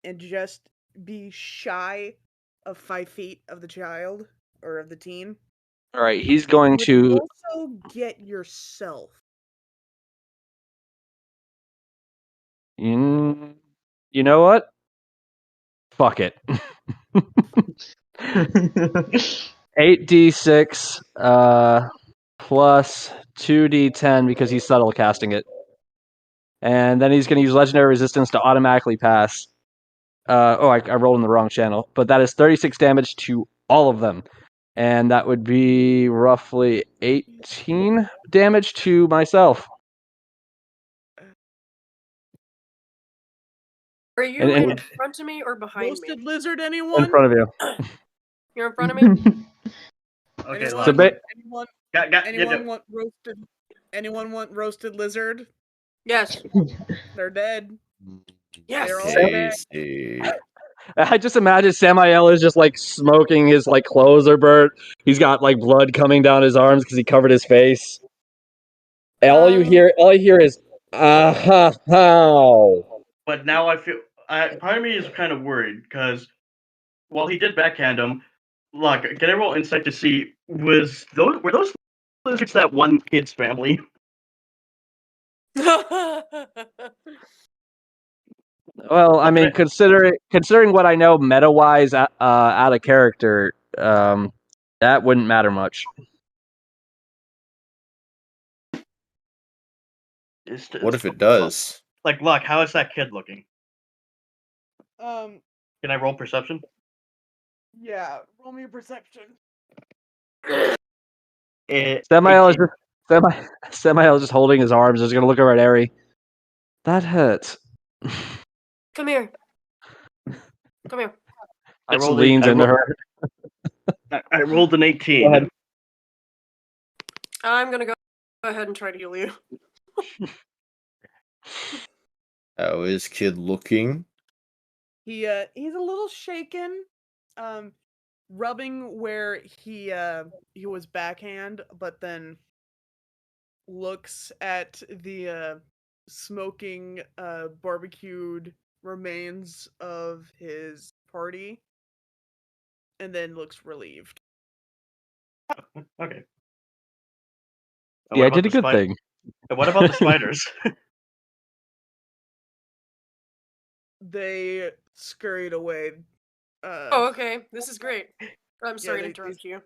A: and just be shy of 5 feet of the child or of the teen.
B: All right, he's going
A: Would
B: to.
A: also get yourself.
B: You know what? Fuck it. 8d6 plus 2d10 because he's subtle casting it. And then he's going to use legendary resistance to automatically pass. I rolled in the wrong channel. But that is 36 damage to all of them. And that would be roughly 18 damage to myself.
E: Are you
B: And
E: in front of me or behind
A: Roasted
E: me?
A: lizard, anyone?
B: in front of you.
E: You're in front of me?
C: Okay,
A: Anyone,
C: look.
A: anyone,
C: Got,
A: anyone want roasted? Anyone want roasted lizard?
E: Yes.
A: They're dead.
E: Yes.
A: They're all dead.
D: Tasty.
B: I just imagine Samael is just like smoking, his like clothes are burnt. He's got like blood coming down his arms because he covered his face. And all you hear is ah ha.
C: But now I feel part of me is kind of worried because while he did backhand him, look, can I roll insight to see were those lizards that one kid's family?
B: Well, I mean, considering what I know meta wise, out of character, that wouldn't matter much.
D: What if it does?
C: Like, look, how is that kid looking?
A: Um,
C: Can I roll perception?
A: yeah, roll me a perception.
B: Samael is just holding his arms. Just gonna look over at Eri. That hurts.
E: Come here. Come here.
C: I
B: Just
C: rolled
B: leans into her.
C: I rolled an 18.
B: Go ahead.
E: I'm gonna go ahead and try to heal you.
D: How is kid looking?
A: He's a little shaken, rubbing where he was backhand, but then looks at the smoking barbecued remains of his party, and then looks relieved.
C: Okay.
B: Yeah, I did a good thing.
C: And what about the spiders?
A: They scurried away.
E: Oh, okay. This is great. I'm sorry to
A: they-
E: interrupt you.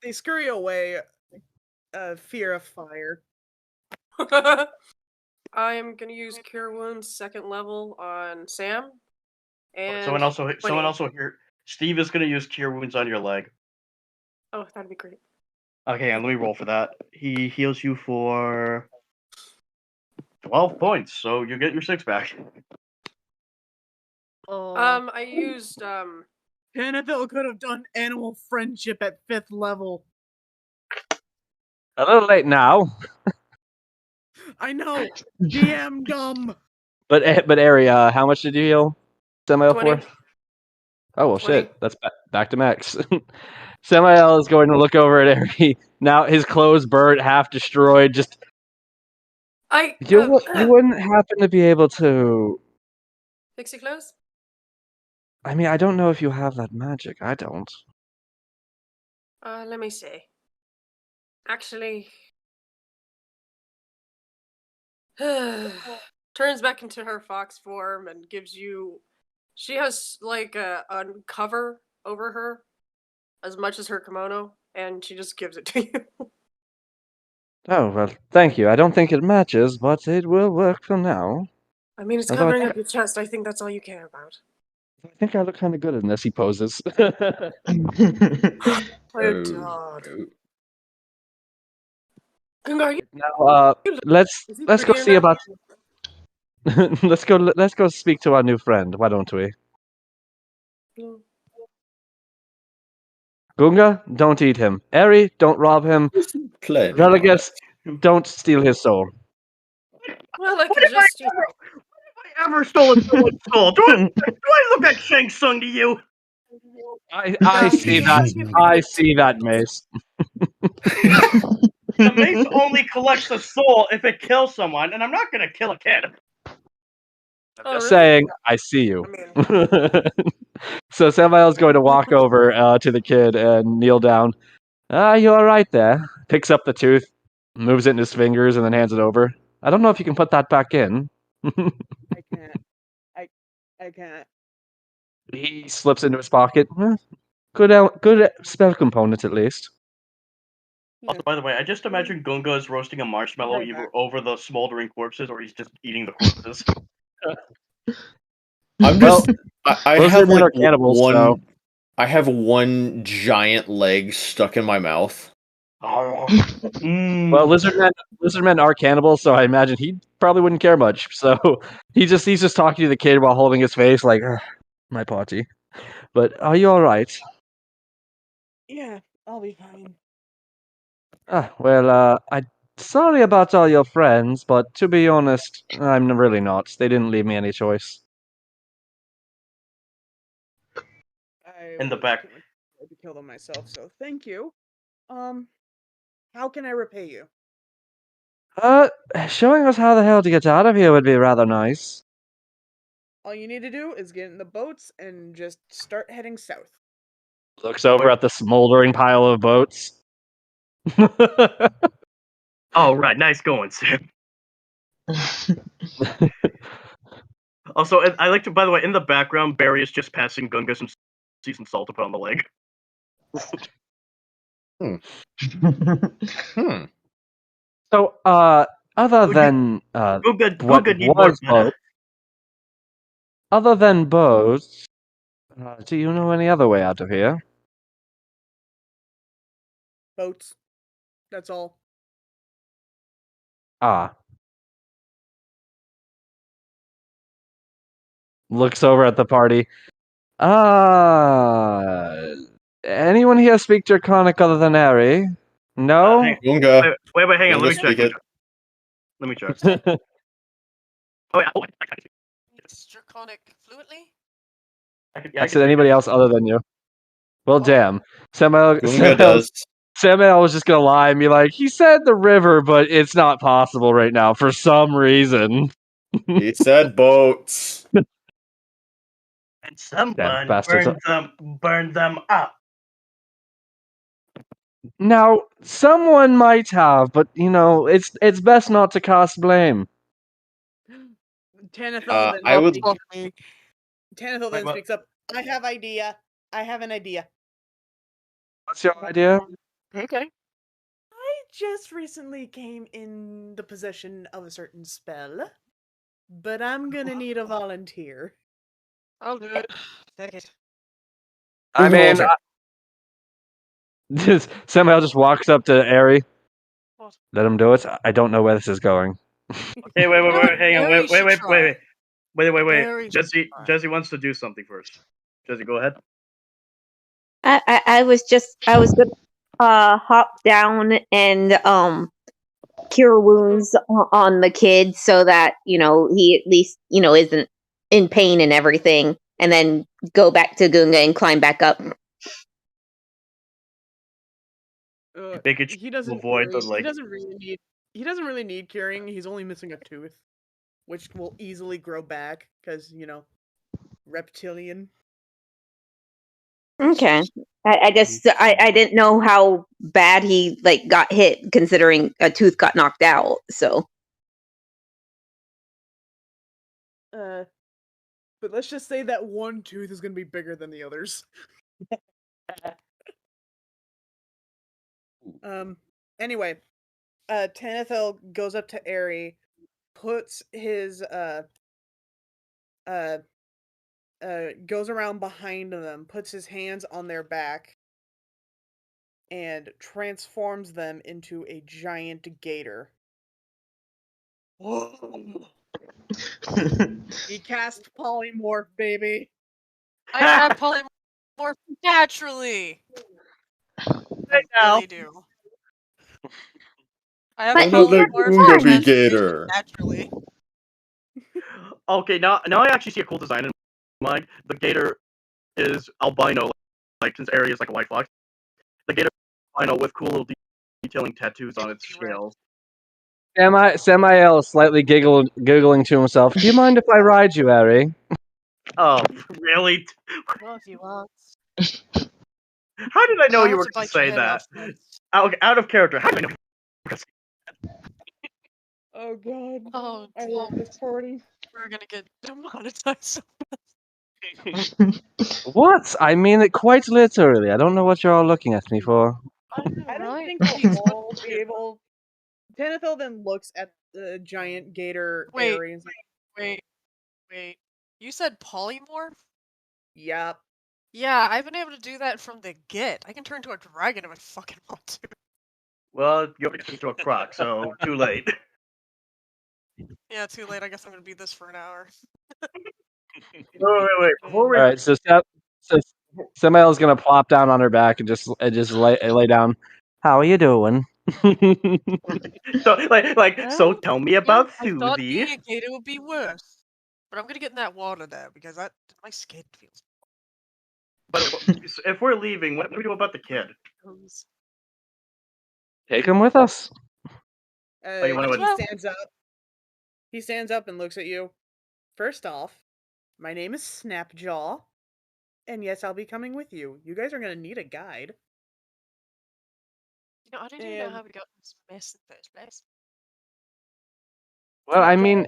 A: They scurry away. Fear of fire.
E: I am gonna use Cure Wounds 2nd level on Sam. And
C: someone also here. Steve is going to use Cure Wounds on your leg.
E: Oh, that'd be great.
C: Okay, and let me roll for that. He heals you for 12 points, so you get your 6 back.
E: I used
A: Panaville could have done animal friendship at 5th level.
B: A little late now.
A: I know. DM dumb.
B: But Eri, how much did you heal? Samael
E: 20.
B: for? Oh, well,
E: 20.
B: shit. That's back to Max. Samael is going to look over at Ari. Now his clothes burnt, half destroyed. Just you wouldn't happen to be able to...
E: Fix your clothes?
B: I mean, I don't know if you have that magic. I don't.
E: Let me see. Actually, turns back into her fox form and gives you. She has like a cover over her, as much as her kimono, and she just gives it to you.
B: Oh, well, thank you. I don't think it matches, but it will work for now.
E: I mean, it's
B: Although
E: covering up your chest. I think that's all you care about.
B: I think I look kind of good in this, he poses.
E: My God. Gungar,
B: Now, let's go
E: prettier
B: see
E: now?
B: about... let's go speak to our new friend, why don't we?
E: No.
B: Gunga, don't eat him. Eri, don't rob him.
D: Plenty.
B: Religus, don't steal his soul.
E: Well, I
C: What
E: could
C: if
E: just.
C: I ever stolen someone's soul? Do I look like Shang Tsung to you?
B: I see that. I see that, Mace.
C: The mace only collects the soul if it kills someone, and I'm not gonna kill a kid.
E: Oh,
B: Just
E: really?
B: saying, I see you. So Samael's going to walk over to the kid and kneel down. You all right there? Picks up the tooth, moves it in his fingers, and then hands it over. I don't know if you can put that back in.
A: I can't. I can't.
B: He slips into his pocket. Good spell component, at least.
C: Also, by the way, I just imagine Gunga is roasting a marshmallow
A: Right
C: either
A: back.
C: over the smoldering corpses or he's just eating the corpses.
D: I'm just. I
B: Lizard
D: have
B: men
D: like
B: are cannibals,
D: one.
B: so...
D: I have one giant leg stuck in my mouth.
B: Well, lizard men are cannibals, so I imagine he probably wouldn't care much. So he's just talking to the kid while holding his face, like, my potty. But are you all right?
A: Yeah, I'll be fine.
B: Well, I'm sorry about all your friends, but to be honest, I'm really not. They didn't leave me any choice.
C: In the back.
A: I had to kill them myself, so thank you. How can I repay you?
B: Showing us how the hell to get out of here would be rather nice.
A: All you need to do is get in the boats and just start heading south.
B: Looks over at the smoldering pile of boats.
C: Oh, right. Nice going, Sam. Also, I like to, by the way, in the background, Barry is just passing Gunga some seasoned salt to put on the leg.
B: So, other than other than boats, do you know any other way out of here?
A: Boats. That's all.
B: Looks over at the party. Anyone here speak Draconic other than Ari? No?
D: Gunga.
C: Wait, hang on. Let me
D: Speak
C: check.
D: it.
C: Let me check. Oh, yeah.
E: It's draconic fluently?
B: I said anybody else other than you. Well, damn.
D: Gunga does.
B: Samuel was just gonna lie and be like, he said the river, but it's not possible right now for some reason.
D: He said boats.
C: And someone
B: bastards.
C: burned them up.
B: Now, someone might have, but it's best not to cast blame.
A: Tanithel then
D: I would-
A: speaks up to me. Tanithel then
C: what?
A: speaks up. I have an idea.
B: What's your idea?
A: Okay. I just recently came in the possession of a certain spell, but I'm gonna need a volunteer.
E: I'll do it. Take it.
B: I mean, Samuel just walks up to Ari.
E: What?
B: Let him do it. I don't know where this is going.
C: Hey, wait, hang on,
E: Barry should try.
C: wait. Jesse wants to do something first. Jesse, go ahead.
F: I was gonna hop down and cure wounds on the kid so that he at least isn't in pain and everything, and then go back to Gunga and climb back up.
C: Make it
A: He doesn't
C: avoid the,
A: really,
C: like-
A: he doesn't really need curing. He's only missing a tooth, which will easily grow back because reptilian.
F: Okay. I didn't know how bad he got hit, considering a tooth got knocked out. So
A: But let's just say that one tooth is gonna be bigger than the others. Anyway, Tanithel goes up to Aerie, puts his goes around behind them, puts his hands on their back, and transforms them into a giant gator. He cast polymorph, baby.
H: I have polymorph naturally. I
A: now.
H: really do. I have
F: But
D: Another
H: polymorph
D: Gunga
F: Gunga
D: Gator.
H: naturally.
C: Okay, now I actually see a cool design in mind. The gator is albino, since Aerie is like a white fox. The gator is albino with cool little detailing tattoos on its scales.
B: Samael slightly giggling to himself. Do you mind if I ride you, Aerie?
C: Oh, really?
H: Well, if you want.
C: How did I know
H: I'll
C: you
H: have
C: were
H: to
C: going
H: bite
C: to
H: your
C: say
H: head
C: that?
H: off first.
C: Out of character. How did I know?
A: Oh god.
H: Oh,
A: I love
H: damn.
A: this party.
H: We're gonna get demonetized.
B: What? I mean it quite literally. I don't know what you're all looking at me for.
H: I know,
A: I don't
H: right?
A: think
H: Jeez,
A: we'll
H: what-
A: all be able. Tanithel then looks at the giant gator
H: Wait.
A: Aerie and is like,
H: Wait. You said polymorph?
A: "Yep."
H: Yeah, I've been able to do that from the get. I can turn into a dragon if I fucking want to.
C: Well, you have to turn to a croc, so too late.
H: Yeah, too late. I guess I'm gonna beat this for an hour.
C: Wait. Before we...
B: Alright, so Samael's gonna plop down on her back and just lay down. How are you doing?
C: So tell me about
H: I thought
C: Suzy.
H: being a gator would be worse. But I'm gonna get in that water now because my skin feels
C: But if we're leaving, what do we do about the kid?
H: gross.
B: Take him with us.
C: you wanna-
A: He stands up. He stands up and looks at you. First off, my name is Snapjaw, and yes, I'll be coming with you. You guys are gonna need a guide.
H: I don't even know
A: And-
H: how we got in this mess in the first place.
B: Well, I mean,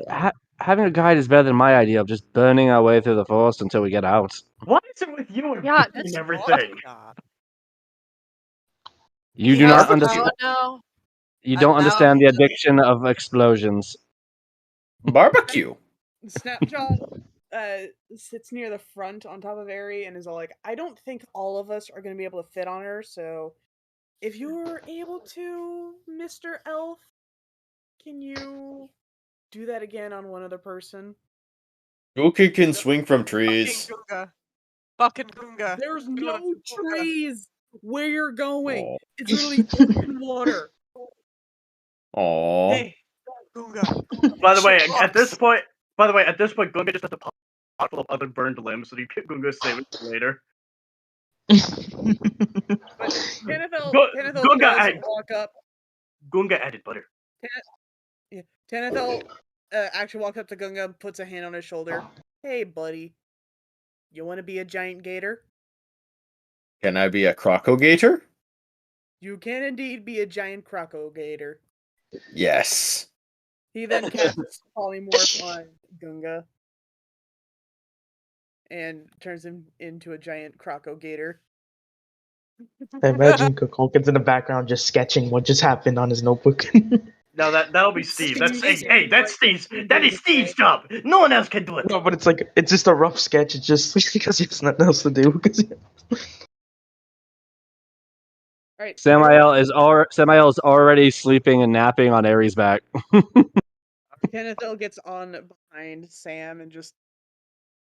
B: having a guide is better than my idea of just burning our way through the forest until we get out.
C: What is it with you and
H: Yeah,
C: and
H: that's
C: everything?
B: You
H: He
B: do
H: has
B: not
H: the
B: understand.
H: power now.
B: You don't
H: I'm
B: understand the
H: now-
B: addiction of explosions.
D: Barbecue.
A: Snapjaw sits near the front on top of Aerie and is all like, I don't think all of us are going to be able to fit on her, so if you're able to, Mr. Elf, can you do that again on one other person?
D: Goku can swing from trees.
H: Fucking Gunga.
A: There's
H: We don't have
A: no
H: to Gunga.
A: trees where you're going.
D: Aw.
A: It's literally open water.
D: Aww.
H: Hey, Gunga.
C: By the way,
H: Shit
C: at this
H: rocks.
C: point, Gunga just has a pot full of other burned limbs, so you can Gunga save it for later.
A: But Tanithel
C: Gunga
A: does
C: added-
A: walk up.
C: Gunga added butter.
A: Tanithel actually walks up to Gunga, puts a hand on his shoulder. Hey, buddy. You want to be a giant gator?
D: Can I be a Crocogator?
A: You can indeed be a giant crocogator.
D: Yes.
A: He then casts polymorph on Gunga and turns him into a giant crocogator.
G: I imagine Kukulkan's in the background just sketching what just happened on his notebook.
C: No, that'll be Steve. That's
A: Steve.
C: that's Steve's. That is Steve's job. No one else can do it.
G: No, but it's just a rough sketch. It's just because he has nothing else to do.
A: Alright.
B: Samael is already sleeping and napping on Aerie's back.
A: Tanithel gets on behind Sam and just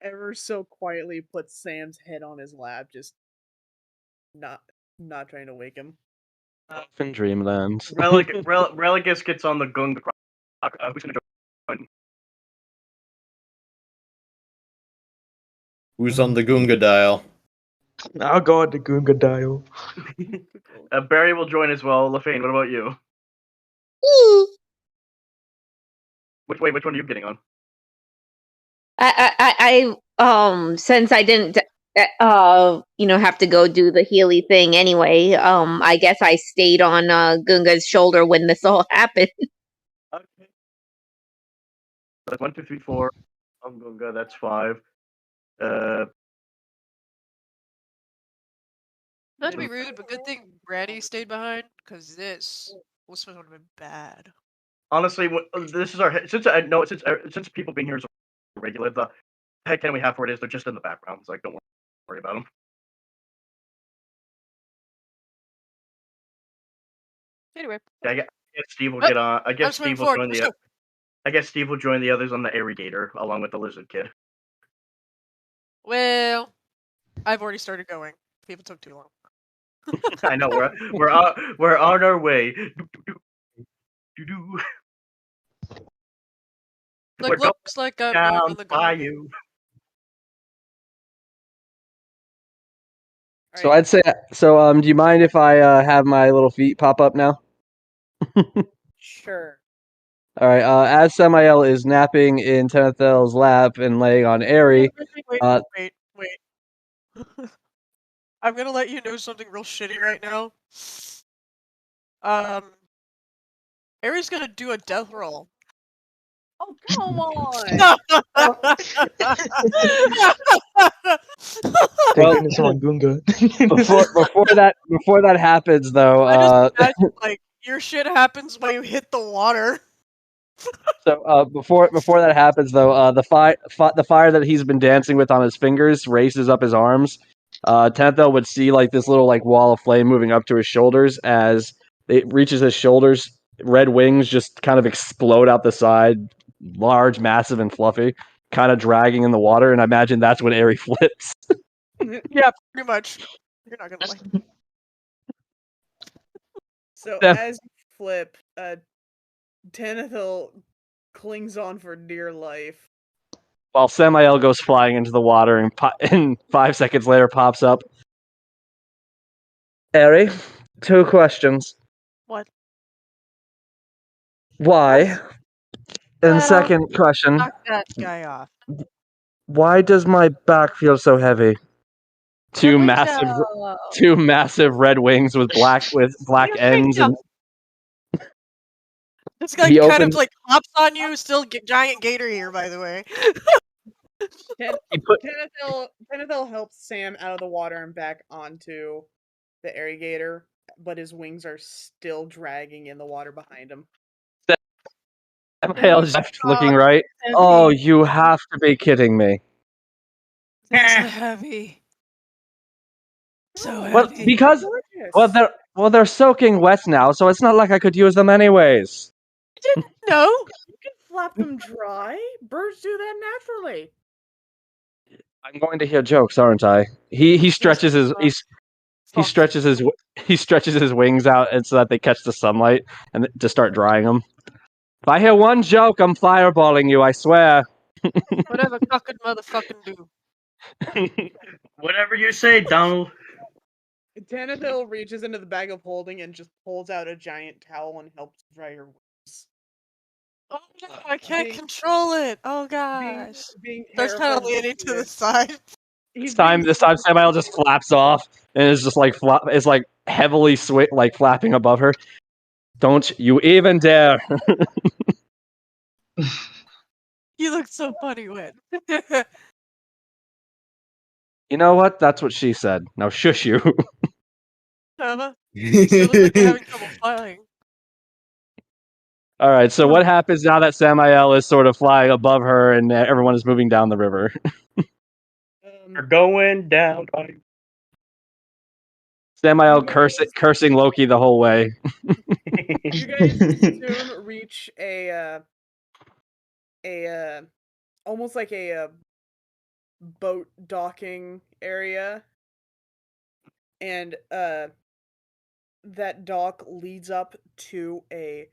A: ever so quietly puts Sam's head on his lap, just not trying to wake him.
B: In Dreamland.
C: Religus gets on the Gunga. Who's gonna join?
D: Who's on the Gunga dial?
G: I'll go on the Gunga dial.
C: Barry will join as well. LaFane, what about you? Which one are you getting on?
F: Since I didn't have to go do the Healy thing anyway, I guess I stayed on Gunga's shoulder when this all happened.
C: Okay. That's 1, 2, 3, 4. On Gunga, that's 5.
H: Not to be rude, but good thing Granny stayed behind, because this was supposed to have been bad.
C: Honestly, this is our since people being here is regular. The headcanon we have for it is they're just in the background. It's like don't worry about them.
H: Anyway.
C: Yeah, I guess Steve will get on. I guess
H: I'm
C: Steve will
H: forward.
C: join
H: Let's
C: the.
H: go.
C: I guess Steve will join the others on the irrigator along with the lizard kid.
H: Well, I've already started going. People took too long.
C: I know we're on our way. We're
H: Looks like I'm going
C: down
H: on the
C: by
H: go.
C: you.
B: So I'd say, do you mind if I have my little feet pop up now?
A: Sure.
B: All right. As Samael is napping in Tenethel's lap and laying on Airy,
H: Wait. I'm gonna let you know something real shitty right now. Airy's gonna do a death roll.
A: Oh, come on!
G: Thank goodness I'm on Gunga.
B: before that happens, though,
H: I just imagine, like, your shit happens when you hit the water.
B: So before that happens, though, the fire that he's been dancing with on his fingers races up his arms. Tenethel would see like this little like wall of flame moving up to his shoulders. As it reaches his shoulders, red wings just kind of explode out the side, large, massive, and fluffy, kind of dragging in the water. And I imagine that's when Airy flips.
H: Yeah, pretty much. You're not gonna lie.
A: So
B: Def-
A: as you flip, Tanithil clings on for dear life.
B: While Samael goes flying into the water, and 5 seconds later pops up. Airy, 2 questions.
H: What?
B: Why? And second question,
H: Knock that guy off.
B: why does my back feel so heavy? Two massive red wings with black ends, and
H: This guy
B: he
H: kind
B: opens.
H: of like hops on you. Still giant gator here, by the way.
A: Tanithil helps Sam out of the water and back onto the irrigator, but his wings are still dragging in the water behind him.
B: Samael's left looking right. Oh, you have to be kidding me.
H: It's heavy. So
B: Well,
H: heavy.
B: because they're soaking wet now, so it's not like I could use them anyways.
H: No.
A: You can flap them dry. Birds do that naturally.
B: I'm going to hear jokes, aren't I? He stretches his he stretches his wings out, and so that they catch the sunlight and to start drying them. If I hear one joke, I'm fireballing you. I swear.
H: Whatever fucking motherfucking do.
C: Whatever you say, Donald.
A: Tanithil reaches into the bag of holding and just pulls out a giant towel and helps dry her wings.
H: Oh no, I can't control it. Oh gosh. Starts kind of leaning to the side.
B: This time, Samael just flaps off and is just like heavily flapping above her. Don't you even dare!
H: You look so funny, Wit.
B: You know what? That's what she said. Now shush you.
H: You still look like you're having trouble flying.
B: All right. So what happens now that Samael is sort of flying above her and everyone is moving down the river?
C: We're going down.
B: Samael cursing Loki the whole way.
A: You guys soon reach a almost like a boat docking area, and that dock leads up to a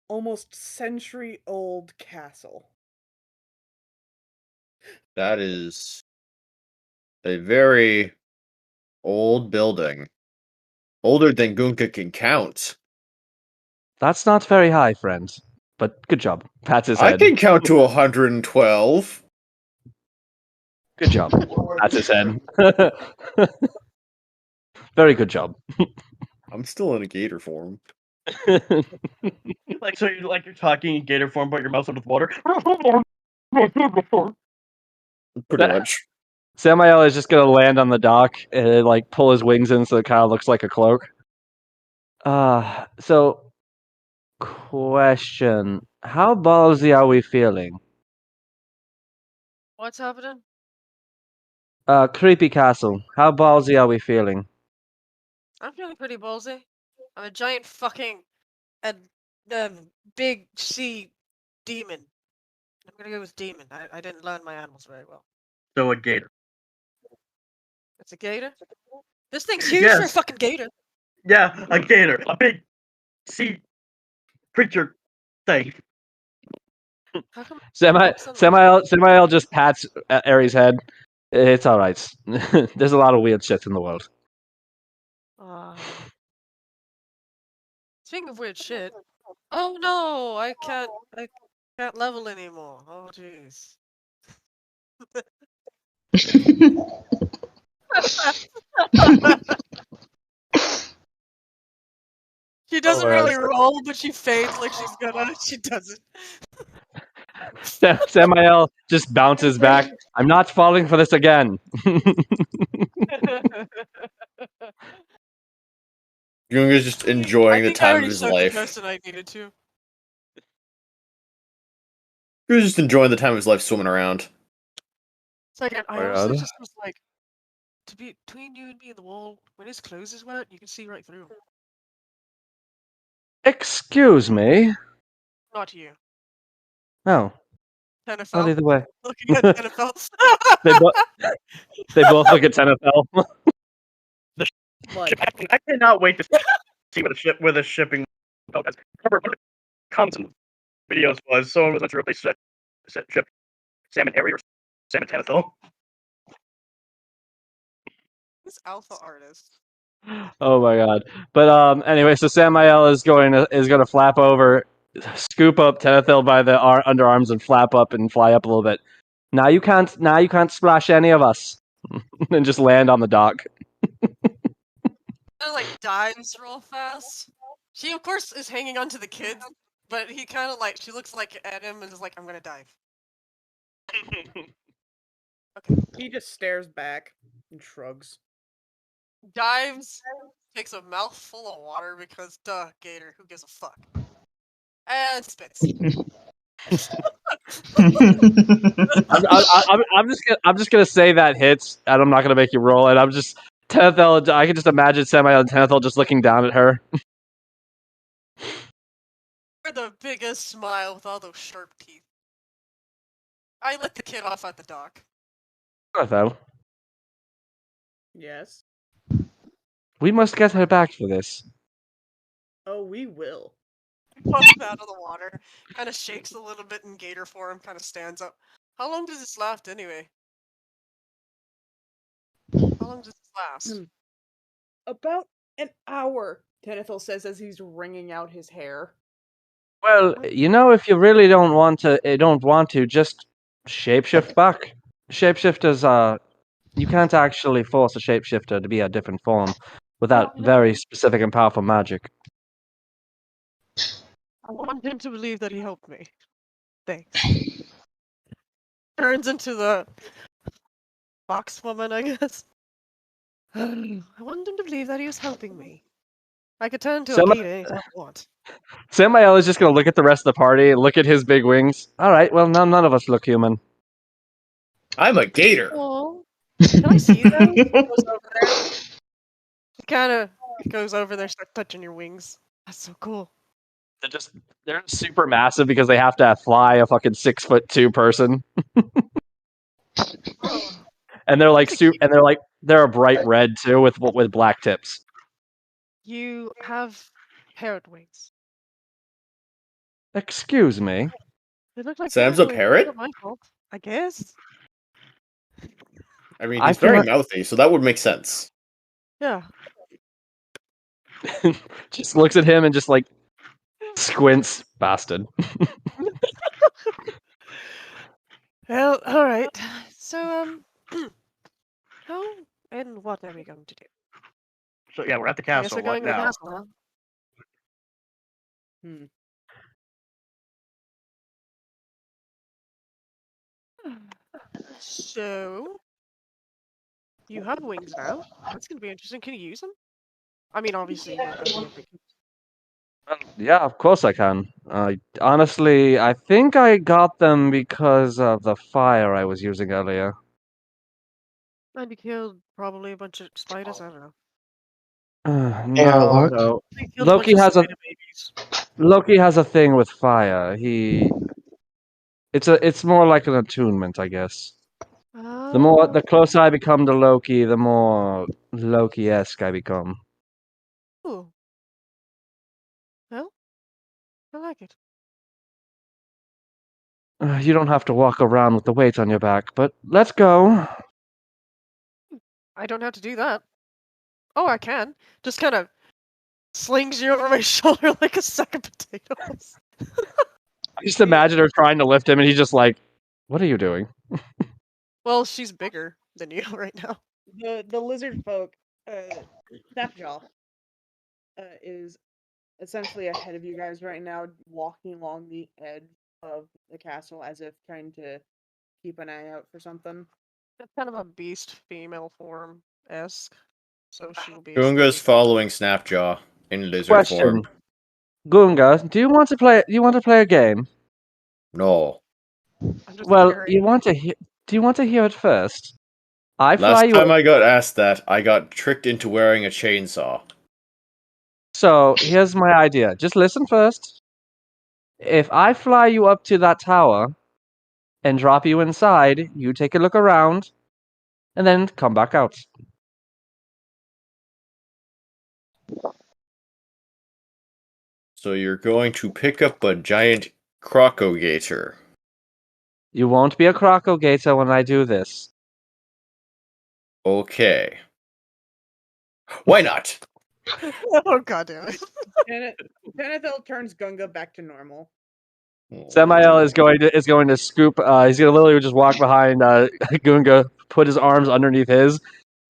A: almost century-old castle.
D: That is A very old building. Older than Gunka can count.
B: That's not very high, friend. But good job. Pats his
D: I
B: head.
D: can count to 112.
B: Good job. Pats his head. Very good job.
D: I'm still in a gator form.
C: Like so, you're talking in gator form, but your mouth's filled with water.
D: Pretty much.
B: Samael is just gonna land on the dock and like pull his wings in so it kind of looks like a cloak. So question: how ballsy are we feeling?
H: What's happening?
B: Creepy castle. How ballsy are we feeling?
H: I'm feeling pretty ballsy. I'm a giant fucking big sea demon. I'm gonna go with demon. I didn't learn my animals very well.
C: So a gator.
H: It's a gator? This thing's huge for a
C: Yes.
H: fucking gator.
C: Yeah, a gator, a big sea creature thing.
H: How come
B: Samael just pats Aries' head. It's all right. There's a lot of weird shit in the world.
H: Speaking of weird shit. Oh no, I can't level anymore. Oh jeez. She doesn't really roll, but she fades like she's gonna. She doesn't.
B: Samael just bounces back. I'm not falling for this again.
D: Gunga's just enjoying the time of his
H: I
D: life.
H: the person I needed to.
D: He was just enjoying the time of his life swimming around.
H: It's like I also just was like, to be between you and me and the wall. When his clothes is wet, you can see right through him.
B: Excuse me.
H: Not you.
B: No.
H: Tenafel.
B: Not either way.
H: Looking at Tenafel.
B: They both look at Tenafel.
C: I cannot wait to see where the shipping. Remember one of the comments in the videos was someone was not sure if they said ship Salmon Harry or Salmon Tanithil.
H: This alpha artist.
B: Oh my god! But anyway, so Samael is going to flap over, scoop up Tenethil by the underarms and flap up and fly up a little bit. Now you can't splash any of us, and just land on the dock.
H: Kind of like dives real fast. She of course is hanging on to the kid, but he kind of like she looks like at him and is like, "I'm gonna dive."
A: Okay. He just stares back and shrugs.
H: Dives, takes a mouthful of water because duh, gator, who gives a fuck? And spits.
B: I'm just gonna say that hits, and I'm not gonna make you roll it. I'm just Tenethil. I can just imagine Samael and Tenethil just looking down at her.
H: With the biggest smile with all those sharp teeth. I let the kid off at the dock.
B: Tenethil,
A: Yes.
B: we must get her back for this.
A: Oh, we will.
H: Pulls him out of the water, kind of shakes a little bit in gator form, kind of stands up. How long does this last anyway? How long does this last?
A: About an hour, Tenethil says as he's wringing out his hair.
B: Well, if you really don't want to, just shapeshift back. Shapeshifters you can't actually force a shapeshifter to be a different form without very specific and powerful magic.
H: I want him to believe that he helped me. Thanks. Turns into the fox woman, I guess. I want him to believe that he was helping me. I could turn into a gator anytime I want.
B: Samael is just going to look at the rest of the party, look at his big wings. All right, well, none of us look human.
D: I'm a gator.
H: Aww. Can I see them? He goes over there. He kind of goes over there, starts touching your wings. That's so cool.
B: They're super massive because they have to fly a fucking 6'2" person. And they're like they're a bright red too with black tips.
H: You have parrot wings.
B: Excuse me.
H: They look like
D: Sam's a parrot?
H: not my fault, I guess.
D: I mean,
B: I
D: he's
B: feel
D: very
B: like-
D: mouthy, so that would make sense.
H: Yeah.
B: just looks at him and just like squints, bastard.
H: Well, all right. So, how and what are we going to do?
C: So yeah, we're at the
H: I guess
C: castle.
H: we're
C: What
H: going to the
C: now?
H: castle, huh?
A: Hmm.
H: So, you have wings now. That's going to be interesting. Can you use them? I mean, obviously, you're unable to.
B: Yeah, of course I can. Honestly, I think I got them because of the fire I was using earlier.
H: And you killed probably a bunch of spiders. I don't know.
B: No,
G: Airlock.
B: no.
H: You killed a bunch
B: Loki
H: of
B: has a
H: spider babies.
B: Loki has a thing with fire. It's more like an attunement, I guess. The closer I become to Loki, the more Loki-esque I become.
H: Oh. Well, I like it.
B: You don't have to walk around with the weight on your back, but let's go.
H: I don't have to do that. Oh, I can. Just kind of slings you over my shoulder like a sack of potatoes.
B: I just imagine her trying to lift him, and he's just like, "What are you doing?"
H: Well, she's bigger than you right now.
A: The lizard folk, Snapjaw, is essentially ahead of you guys right now, walking along the edge of the castle as if trying to keep an eye out for something.
H: That's kind of a beast female form esque. So she will be.
D: Gunga's following Snapjaw in lizard
B: Question,
D: form.
B: Gunga, do you want to play? You want to play a game?
D: No.
H: I'm just
B: Well,
H: curious.
B: you want to hear? Do you want to hear it first? I fly
D: Last
B: you.
D: time I got asked that, I got tricked into wearing a chainsaw.
B: So here's my idea. Just listen first. If I fly you up to that tower and drop you inside, you take a look around, and then come back out.
D: So you're going to pick up a giant crocogator.
B: You won't be a crocogator when I do this.
D: Okay. Why not?
H: Oh god damn it.
A: Denethil turns Gunga back to normal.
B: Samael is going to scoop. He's going to literally just walk behind Gunga, put his arms underneath his.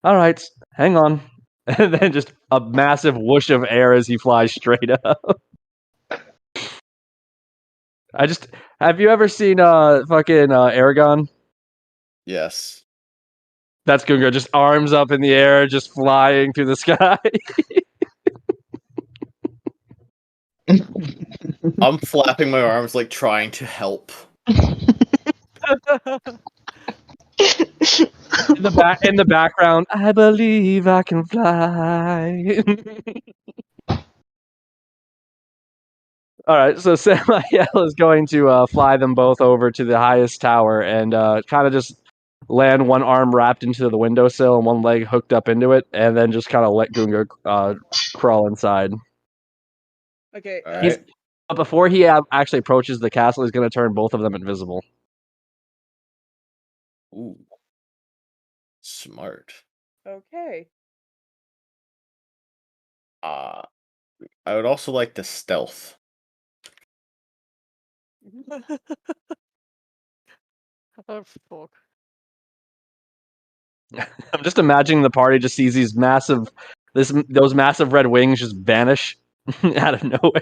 B: All right, hang on, and then just a massive whoosh of air as he flies straight up. Have you ever seen fucking Aragon?
D: Yes.
B: That's Gunga, just arms up in the air, just flying through the sky.
D: I'm flapping my arms like trying to help.
B: In the background, I believe I can fly. All right, so Samael is going to fly them both over to the highest tower and kind of just land one arm wrapped into the windowsill and one leg hooked up into it, and then just kind of let Gunga crawl inside.
A: Okay.
D: Alright.
B: But before he actually approaches the castle, he's going to turn both of them invisible.
D: Ooh. Smart.
A: Okay.
D: I would also like the stealth.
H: Oh fuck.
B: I'm just imagining the party just sees those massive red wings just vanish out of nowhere.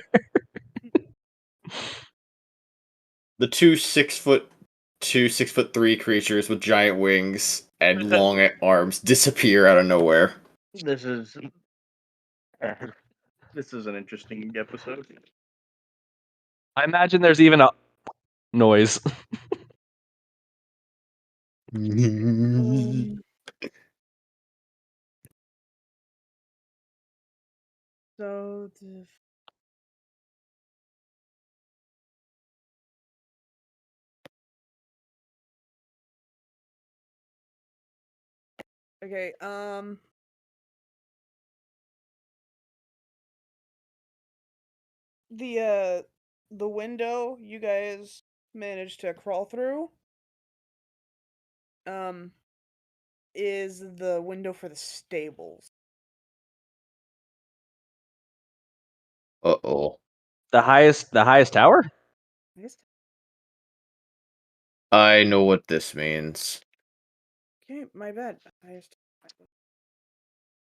D: The two 6'2", 6'3" creatures with giant wings and long arms disappear out of nowhere.
C: This is this is an interesting episode.
B: I imagine there's even a noise.
A: So okay, the window you guys managed to crawl through. is the window for the stables.
D: Uh-oh.
B: The highest tower?
A: I guess-
D: I know what this means.
A: Okay, my bad.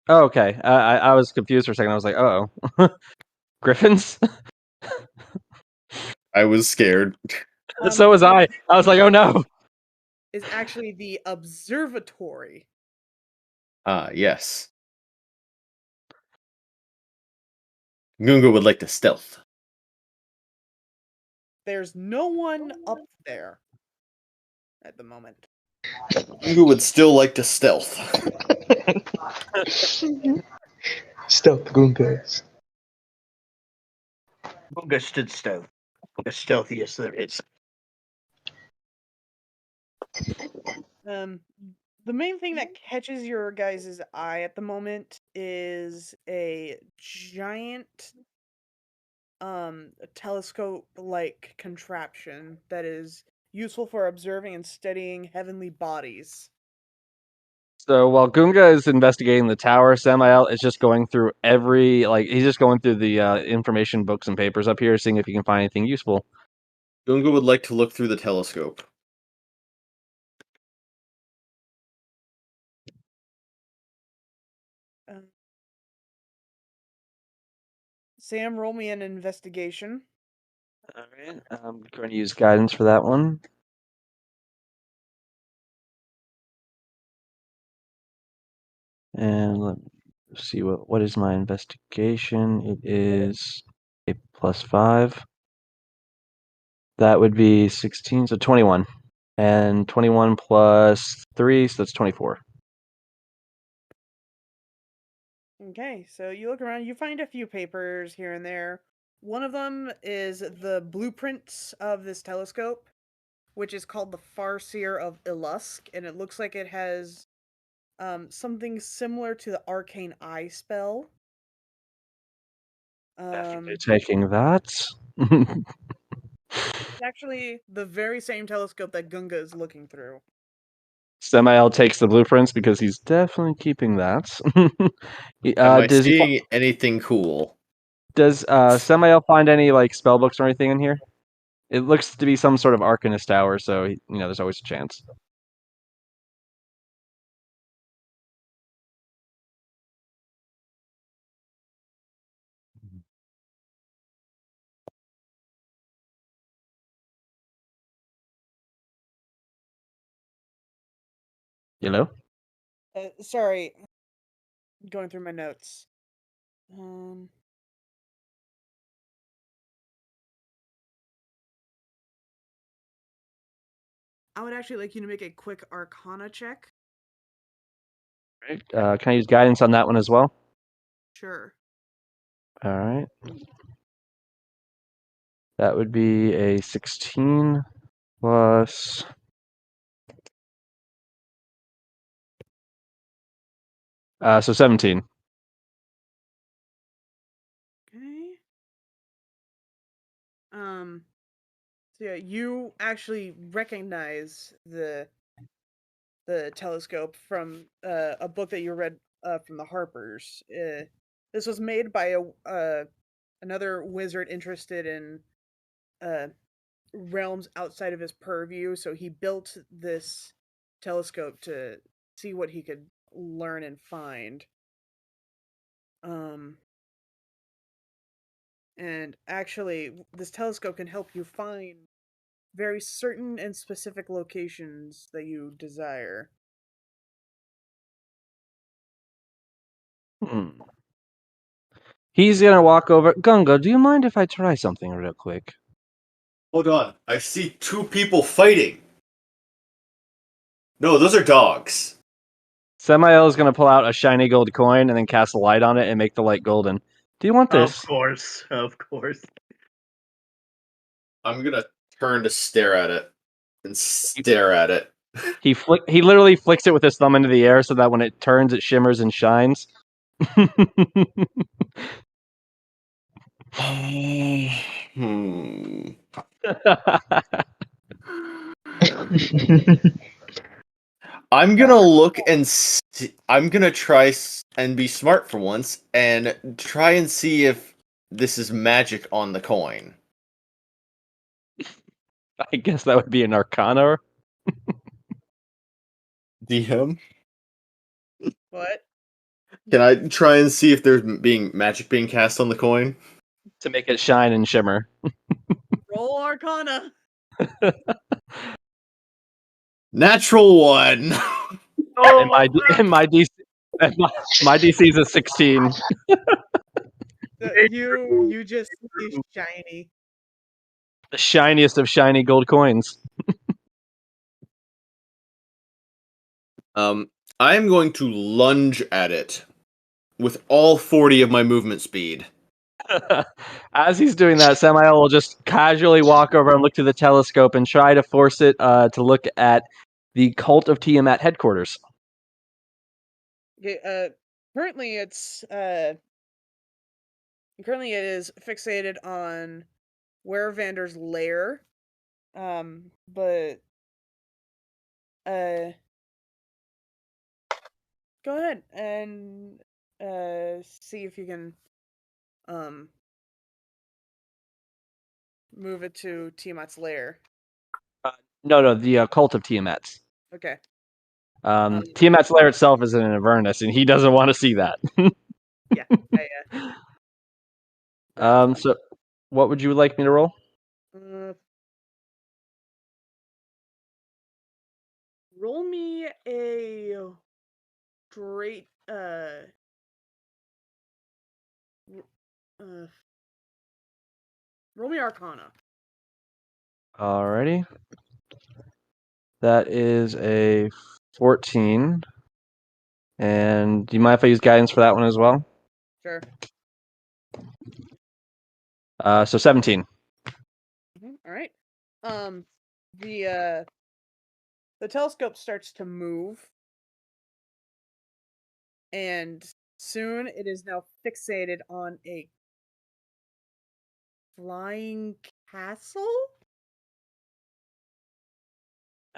B: Oh, okay. I was confused for a second. I was like, oh, griffins.
D: I was scared.
B: So was I. I was like, oh no.
A: Is actually the observatory.
D: Ah, yes. Gunga would like to stealth.
A: There's no one up there at the moment.
D: Gunga would still like to stealth.
G: Stealth Goongas.
C: Bunga stood stealth. The stealthiest there is.
A: The main thing that catches your guys' eye at the moment is a giant telescope-like contraption that is useful for observing and studying heavenly bodies.
B: So while Gunga is investigating the tower, Samael is just going through he's just going through the information books and papers up here, seeing if he can find anything useful.
D: Gunga would like to look through the telescope.
A: Sam, roll me an investigation.
B: All right. I'm going to use guidance for that one. And let me see what is my investigation. It is a +5. That would be 16, so 21. And 21 plus 3, so that's 24.
A: Okay, so you look around, you find a few papers here and there. One of them is the blueprints of this telescope, which is called the Farseer of Ilusk, and it looks like it has something similar to the Arcane Eye spell.
B: Definitely taking that.
A: It's actually the very same telescope that Gunga is looking through.
B: Samael takes the blueprints because he's definitely keeping that.
D: Am I seeing anything cool?
B: Does Samael find any like spell books or anything in here? It looks to be some sort of Arcanist tower, so there's always a chance. Hello?
A: Sorry, going through my notes. I would actually like you to make a quick Arcana check.
B: Right. Can I use guidance on that one as well?
A: Sure.
B: All right. That would be a 16 plus. So 17.
A: Okay. So yeah, you actually recognize the telescope from a book that you read from the Harpers. This was made by another wizard interested in realms outside of his purview, so he built this telescope to see what he could learn and find. And actually, this telescope can help you find very certain and specific locations that you desire.
B: He's gonna walk over. Gunga, do you mind if I try something real quick?
D: Hold on. I see two people fighting. No, those are dogs.
B: Samael is gonna pull out a shiny gold coin and then cast a light on it and make the light golden. Do you want this?
C: Of course, of course.
D: I'm gonna turn to stare at it. And stare at it.
B: He literally flicks it with his thumb into the air so that when it turns, it shimmers and shines.
D: I'm gonna look and I'm gonna try and be smart for once and try and see if this is magic on the coin.
B: I guess that would be an Arcana.
D: DM,
A: What?
D: can I try and see if there's magic being cast on the coin?
B: To make it shine and shimmer.
A: Roll Arcana.
D: Natural one.
B: And my DC my DC is a 16.
A: You just see shiny.
B: The shiniest of shiny gold coins.
D: I am going to lunge at it with all 40 of my movement speed.
B: As he's doing that, Samael will just casually walk over and look through the telescope and try to force it to look at the Cult of Tiamat headquarters.
A: Okay, currently it is fixated on Werevander's lair. But go ahead and see if you can move it to Tiamat's lair.
B: No, the Cult of Tiamat.
A: Okay.
B: Tiamat's lair itself is in Avernus, and he doesn't want to see that.
A: Yeah.
B: So, what would you like me to roll?
A: Roll me a straight roll me Arcana.
B: Alrighty. That is a 14. And do you mind if I use guidance for that one as well?
A: Sure.
B: So 17.
A: All right. The telescope starts to move, and soon it is now fixated on a flying castle.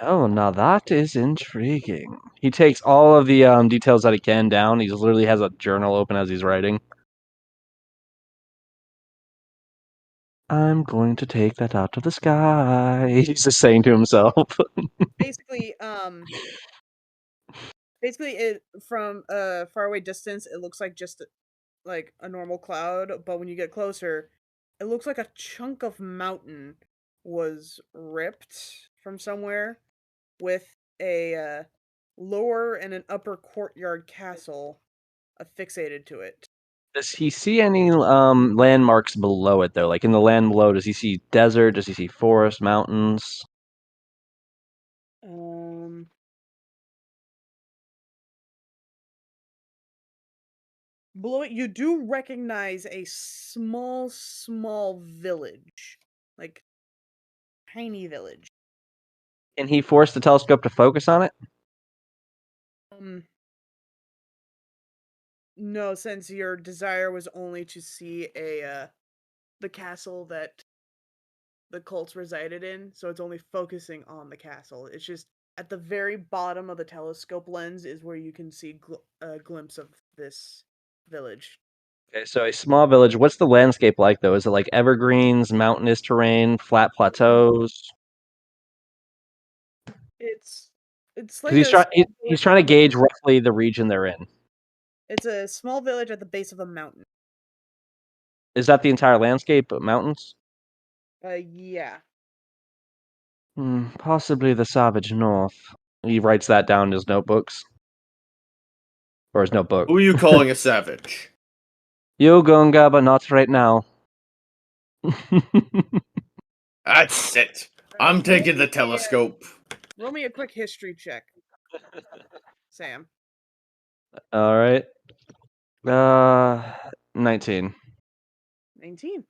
B: Oh, now that is intriguing. He takes all of the details that he can down. He just literally has a journal open as he's writing. I'm going to take that out of the sky. He's just saying to himself.
A: Basically, it from a faraway distance, it looks like just like a normal cloud, but when you get closer, it looks like a chunk of mountain was ripped from somewhere with a lower and an upper courtyard castle affixated to it.
B: Does he see any landmarks below it, though? Like in the land below, does he see desert? Does he see forest, mountains?
A: Below it, you do recognize a small village. Like, tiny village.
B: Can he force the telescope to focus on it?
A: No, since your desire was only to see the castle that the cults resided in, so it's only focusing on the castle. It's just at the very bottom of the telescope lens is where you can see a glimpse of this village.
B: Okay, so a small village. What's the landscape like, though? Is it like evergreens, mountainous terrain, flat plateaus?
A: It's
B: Because
A: like
B: he's trying to gauge roughly the region they're in.
A: It's a small village at the base of a mountain.
B: Is that the entire landscape, mountains?
A: Yeah.
B: Possibly the Savage North. He writes that down in his notebooks. Or his notebook.
D: Who are you calling a savage?
B: You, Gunga, but not right now.
D: That's it. I'm taking the telescope.
A: Roll me a quick history check, Sam.
B: All right. 19.
A: 19.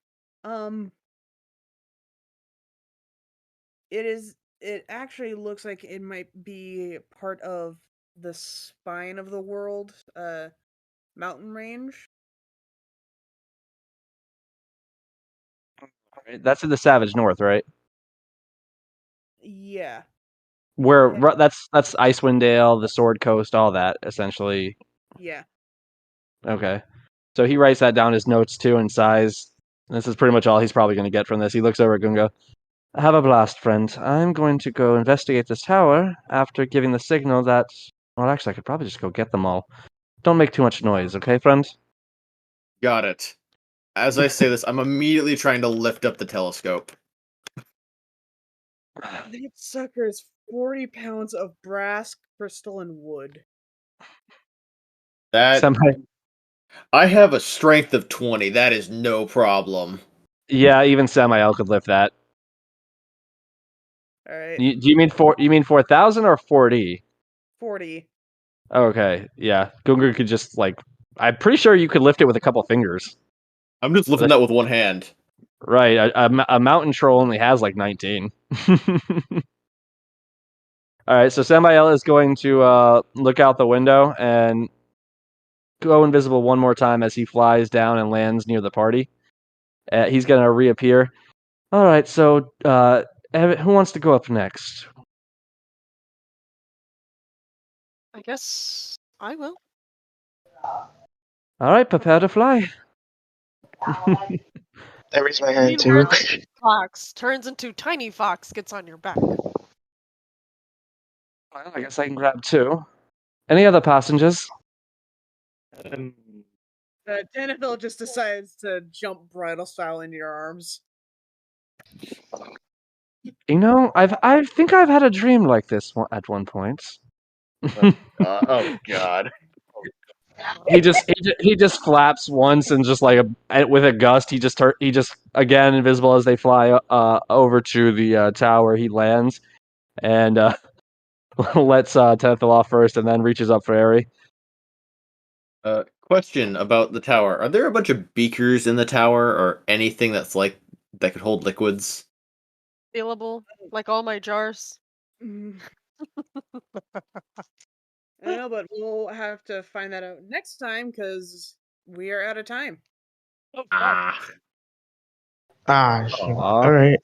A: It actually looks like it might be part of the spine of the world, mountain range.
B: All right, that's in the Savage North, right?
A: Yeah.
B: Where
A: Okay.
B: that's Icewind Dale, the Sword Coast, all that essentially.
A: Yeah.
B: Okay. So he writes that down in his notes too and sighs. This is pretty much all he's probably going to get from this. He looks over at Gunga. Have a blast, friend. I'm going to go investigate this tower after giving the signal that. Well, actually, I could probably just go get them all. Don't make too much noise, okay, friend?
D: Got it. As I say this, I'm immediately trying to lift up the telescope.
A: That sucker is 40 pounds of brass, crystal, and wood.
D: That
B: Senpai.
D: I have a strength of 20. That is no problem.
B: Yeah, even Samael could lift that.
A: Alright.
B: Do you mean 4,000 or 40?
A: 40.
B: Okay, yeah. Gunga could just I'm pretty sure you could lift it with a couple fingers.
D: I'm just lifting that with one hand.
B: Right, a mountain troll only has 19. All right, so Samael is going to look out the window and go invisible one more time as he flies down and lands near the party. He's going to reappear. All right, so who wants to go up next?
H: I guess I will.
B: All right, prepare to fly.
G: I raise my
H: I
G: hand
H: mean,
G: too.
H: where the fox turns into tiny fox gets on your back.
B: Well, I guess I can grab two. Any other passengers?
A: Danaville just decides to jump bridal style into your arms.
B: You know, I think I've had a dream like this at one point.
C: Oh God.
B: he just flaps once and just with a gust he just again invisible as they fly over to the tower. He lands and lets Tenthel off first and then reaches up for Airy.
D: Question about the tower. Are there a bunch of beakers in the tower or anything that could hold liquids?
H: Available, like all my jars.
A: I know, but we'll have to find that out next time because we are out of time.
H: Oh, fuck.
D: Ah.
G: Shit.
B: Aw.
G: All right.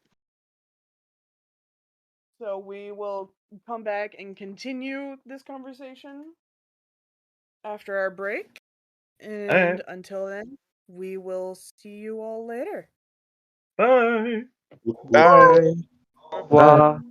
A: So we will come back and continue this conversation after our break. And
C: Alright.
A: until then, we will see you all later.
C: Bye.
G: Bye.
B: Au revoir.